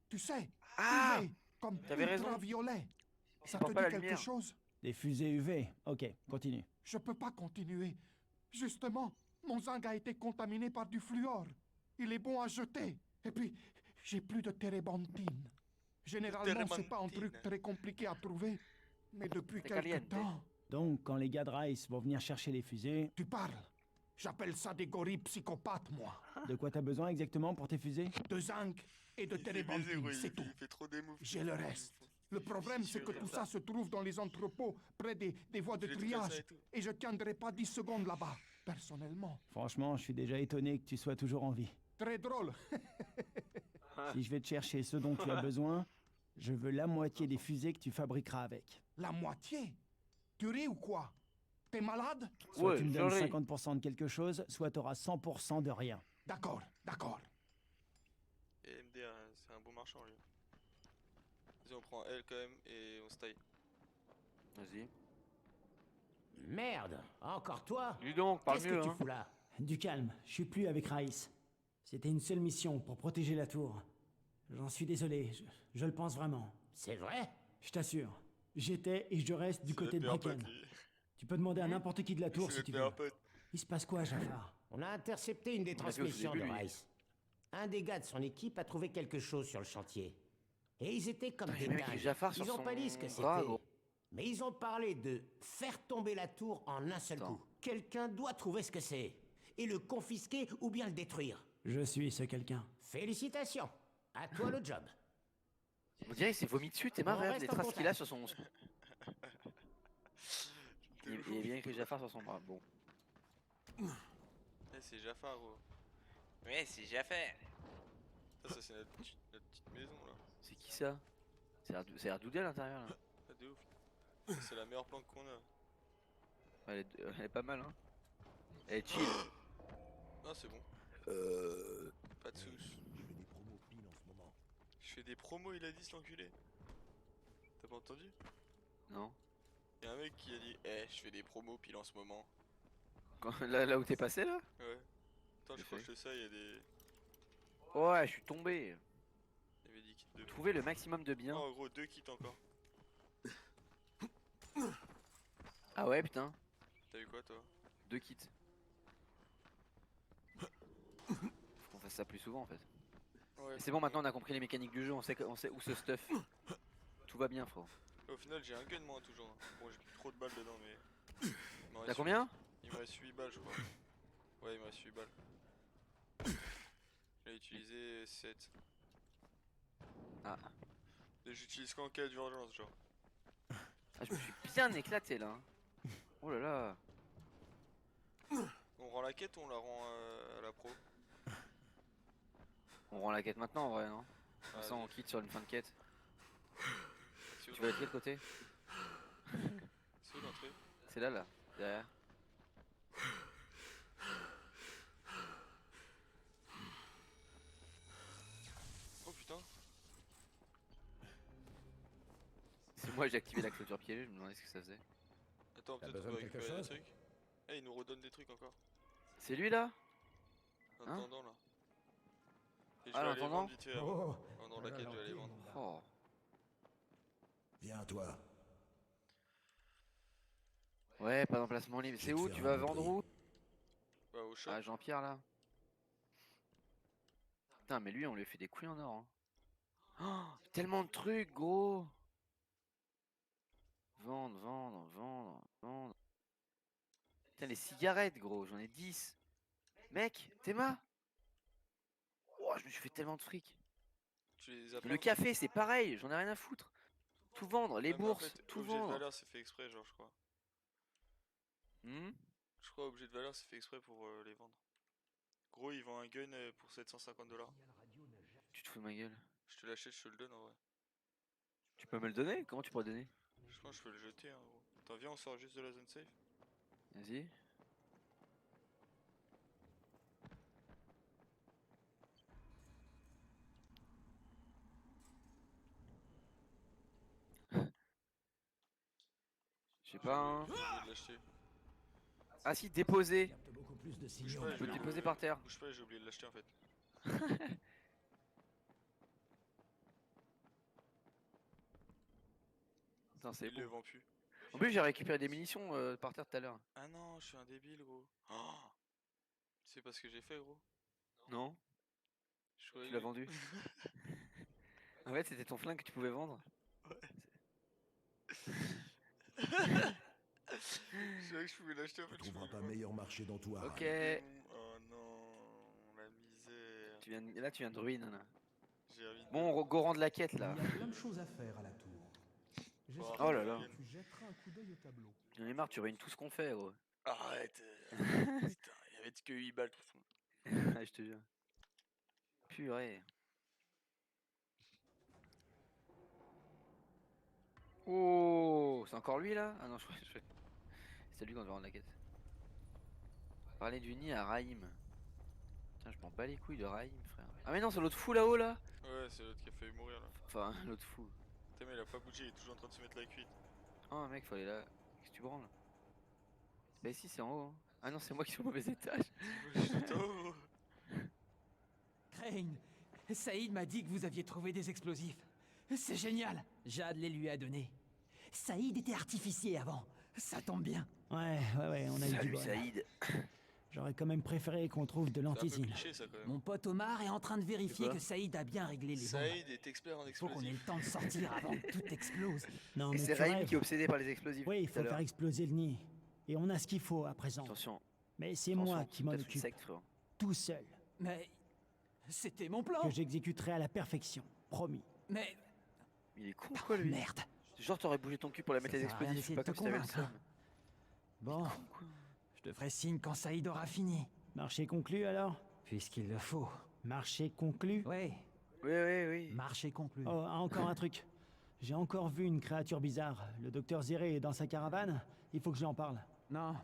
Tu sais, Ah! UV, comme T'avais raison. ultraviolet. Ça te supporte dit pas la quelque lumière. chose? Des fusées UV. Ok, continue. Je peux pas continuer. Justement, mon zinc a été contaminé par du fluor. Il est bon à jeter. Et puis, j'ai plus de térébenthine. Généralement, c'est pas un truc Térébenthine. très compliqué à trouver. Mais depuis C'est quelque caliente. temps, Donc, quand les gars de Rice vont venir chercher les fusées, tu parles. J'appelle ça des gorilles psychopathes, moi. de quoi t'as besoin exactement pour tes fusées? De zinc et de Il fait baiser, térébenthine, gros, c'est tout. il fait trop des moves. J'ai le reste. Le problème, c'est que tout ça se trouve dans les entrepôts, près des voies de Je l'ai tout comme ça triage. et tout. Et je tiendrai pas 10 secondes là-bas, personnellement. Franchement, je suis déjà étonné que tu sois toujours en vie. Très drôle. Si je vais te chercher ce dont tu as besoin, je veux la moitié des fusées que tu fabriqueras avec. La moitié? Tu ris ou quoi? T'es malade? Soit Ouais, tu me donnes j'aurais. 50% de quelque chose, soit tu auras 100% de rien. D'accord, d'accord. Et MD, c'est un bon marchand, lui. Vas-y, on prend L quand même et on se taille. Vas-y. Merde, encore toi? Dis donc, parle Qu'est-ce mieux, que tu hein. fous là? Du calme, je suis plus avec Rice. C'était une seule mission pour protéger la tour. J'en suis désolé, je le pense vraiment. C'est vrai? Je t'assure, j'étais et je reste du C'est côté de notre meilleur Bracken. pote, lui. Tu peux demander à n'importe qui de la tour C'est si notre tu veux. meilleur pote. Il se passe quoi, Jafar? On a intercepté une des On l'a vu au transmissions début, de lui. Rice. Un des gars de son équipe a trouvé quelque chose sur le chantier. Et ils étaient comme Putain, des j'ai vu avec dingues. Jafar sur Ils ont son pas dit ce que c'était. bras, gros. Mais ils ont parlé de faire tomber la tour en un seul Attends. coup. Quelqu'un doit trouver ce que c'est. Et le confisquer ou bien le détruire. Je suis ce quelqu'un. Félicitations. À toi le job. On dirait qu'il s'est vomi dessus, t'es On marre, regarde reste les en traces qu'il a contact. sur son... Il est bien écrit Jafar sur son bras, bon. Eh, c'est Jafar, gros. Ouais, c'est Jafar. Ça c'est notre petite maison, là. C'est qui ça? C'est Ardoudé à l'intérieur, là. Ah, de ouf. Ça, c'est la meilleure planque qu'on a. Elle est pas mal, hein. Elle est chill. Ah, c'est bon. Pas de soucis. Je fais des promos, il a dit, cet enculé. T'as pas entendu? Non. Y'a un mec qui a dit, eh, je fais des promos pile en ce moment. Là où t'es passé, là? Ouais. Attends, je Ok. croche ça, il y a des. Ouais, je suis tombé. Il y avait des kits de. Trouver le maximum de biens. Oh, gros, 2 kits encore. Ah ouais, putain. T'as eu quoi, toi? 2 kits. Faut qu'on fasse ça plus souvent, en fait. Ouais, C'est bon, maintenant on a compris les mécaniques du jeu, on sait où se stuff. Tout va bien, frérot. Au final, j'ai un gun moi toujours. Bon, j'ai plus trop de balles dedans, mais. il m'en T'as reste combien? 8. Il me reste 8 balles, je crois. Ouais, il me reste 8 balles. J'ai utilisé 7. Ah. Et j'utilise qu'en cas d'urgence, genre. Ah, je me suis bien éclaté là. Hein. Oh là là. On rend la quête ou on la rend à la pro? On rend la quête maintenant en vrai, non? Comme ça Vas-y. on quitte sur une fin de quête. C'est où Tu vas être de quel côté? C'est où l'entrée? C'est là, derrière. Oh putain. C'est moi j'ai activé la clôture piégée, je me demandais ce que ça faisait. Attends, T'as peut-être besoin on de peut quelque récupérer des chose trucs. Eh, il nous redonne des trucs encore. C'est lui là? En Hein? attendant là. Et je Ah, vais aller l'entendant? vendre vite fait avant. Pendant la quête, je vais aller vendre. Oh. Viens, toi. Ouais, pas d'emplacement libre. C'est où? Tu vas vendre où? Bah, au shop. Ah, Jean-Pierre là. Putain, mais lui, on lui a fait des couilles en or. Hein. Oh, tellement de trucs, gros. Vendre, vendre, vendre, vendre. Putain, les cigarettes, gros, j'en ai 10. Mec, Théma. Oh, je me suis fait tellement de fric. Tu les as Le pas? café, c'est pareil, j'en ai rien à foutre. Tout vendre, les Ouais, mais en bourses, fait, tout objet de vendre. valeur, c'est fait exprès, genre, je crois. Hmm. Je crois objet de valeur, c'est fait exprès pour les vendre. Gros, il vend un gun pour 750$. Tu te fous de ma gueule. Je te l'achète, je te le donne en vrai. Tu peux me le donner? Comment tu pourrais le donner? Je pense que je peux le jeter, hein, gros. Attends, viens, on sort juste de la zone safe. Vas-y. Je sais pas. Hein. J'ai oublié de l'acheter. Ah si, déposer. Beaucoup plus de Bouge signaux. pas, Tu peux le j'ai déposer par terre. Bouge pas, j'ai oublié de l'acheter en fait. Putain, c'est Il le beau. vend plus. En plus, j'ai récupéré des munitions par terre tout à l'heure. Ah non, je suis un débile, gros. Oh, c'est pas ce que j'ai fait, gros. Non? Je croyais Tu l'as que- vendu? En fait, c'était ton flingue que tu pouvais vendre? Je savais que je pouvais l'acheter en fait. Tu trouveras pas meilleur marché dans tout Harran. Ok. Oh non, la misère. Là, tu viens de ruine. Là. J'ai envie de- Bon, go rendre la quête Il y là. a plein de choses à faire à la tour. J'espère Oh là là. que tu jetteras un coup d'œil au tableau. J'en ai marre, tu ruines tout ce qu'on fait, gros. Arrête. Putain, il y avait que 8 balles de toute façon. Ah, je te jure. Purée. Oh, c'est encore lui là? Ah non, c'est lui qu'on doit rendre la quête. Parler du nid à Raïm. Putain, je m'en bats les couilles de Raïm, frère. Ah mais non, c'est l'autre fou là-haut là. Ouais, c'est l'autre qui a failli mourir là. Enfin, l'autre fou. Putain, mais il a pas bougé, il est toujours en train de se mettre la cuite. Oh mec, faut aller là. Qu'est-ce que tu branles? C'est pas ici, c'est en haut. Hein. Ah non, c'est moi qui suis au mauvais étage. Crane, Saïd m'a dit que vous aviez trouvé des explosifs. C'est génial. Jade les lui a donnés. Saïd était artificier avant. Ça tombe bien. Ouais, on a eu du Salut bol. Saïd. J'aurais quand même préféré qu'on trouve de l'antisine. cliché ça quand même. Mon pote Omar est en train de vérifier quoi que Saïd a bien réglé les bombes. Saïd est expert en Faut qu'on ait explosifs. le temps de sortir avant que tout explose. Non, Et mais c'est tu Raïm rêves. qui est obsédé par les explosifs. Oui, il tout à faut l'heure. faire exploser le nid. Et on a ce qu'il faut à présent. Attention. Mais c'est Attention, moi qui m'en peut-être une occupe, secte, frérot. tout seul, Mais c'était mon plan. que j'exécuterai à la perfection, promis. Mais Il est con quoi lui? merde. Genre t'aurais bougé ton cul pour la mettre les Ça sert à rien explosifs, d'essayer pas de te comme si t'avais le convaincre, seum. Bon, je te ferai signe quand Saïd aura fini. Marché conclu alors? Puisqu'il le faut. Marché conclu? Oui, Oui. marché conclu. Oh, encore un truc. J'ai encore vu une créature bizarre. Le docteur Zéré est dans sa caravane. Il faut que je lui en parle. Non,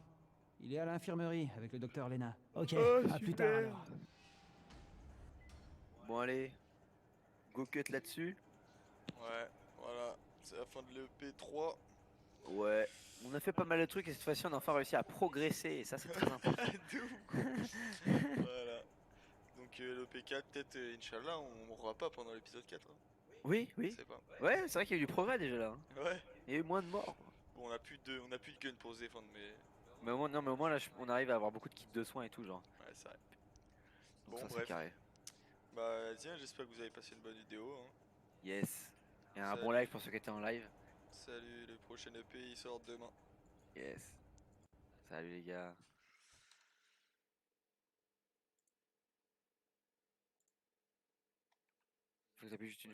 il est à l'infirmerie avec le docteur Lena. Ok, Oh, à plus tard alors. Bon allez. Go cut là-dessus. Ouais, voilà, c'est la fin de l'EP3. Ouais. On a fait pas mal de trucs et cette fois-ci on a enfin réussi à progresser et ça c'est très important. De ouf, quoi. Voilà. Donc l'EP4, peut-être, Inch'Allah, on mourra pas pendant l'épisode 4. Hein. Oui. Je sais pas. Ouais, c'est vrai qu'il y a eu du progrès déjà là. Hein. Ouais. Il y a eu moins de morts. Bon, on a plus de gun pour se défendre, mais. Mais au moins, non, mais au moins là on arrive à avoir beaucoup de kits de soins et tout genre. Ouais, c'est vrai. Donc Bon, ça c'est bref. carré. Bah tiens, j'espère que vous avez passé une bonne vidéo. Hein. Yes. Et un Salut. bon live pour ceux qui étaient en live. Salut, le prochain EP il sort demain. Yes. Salut les gars. Faut que j'appuie juste une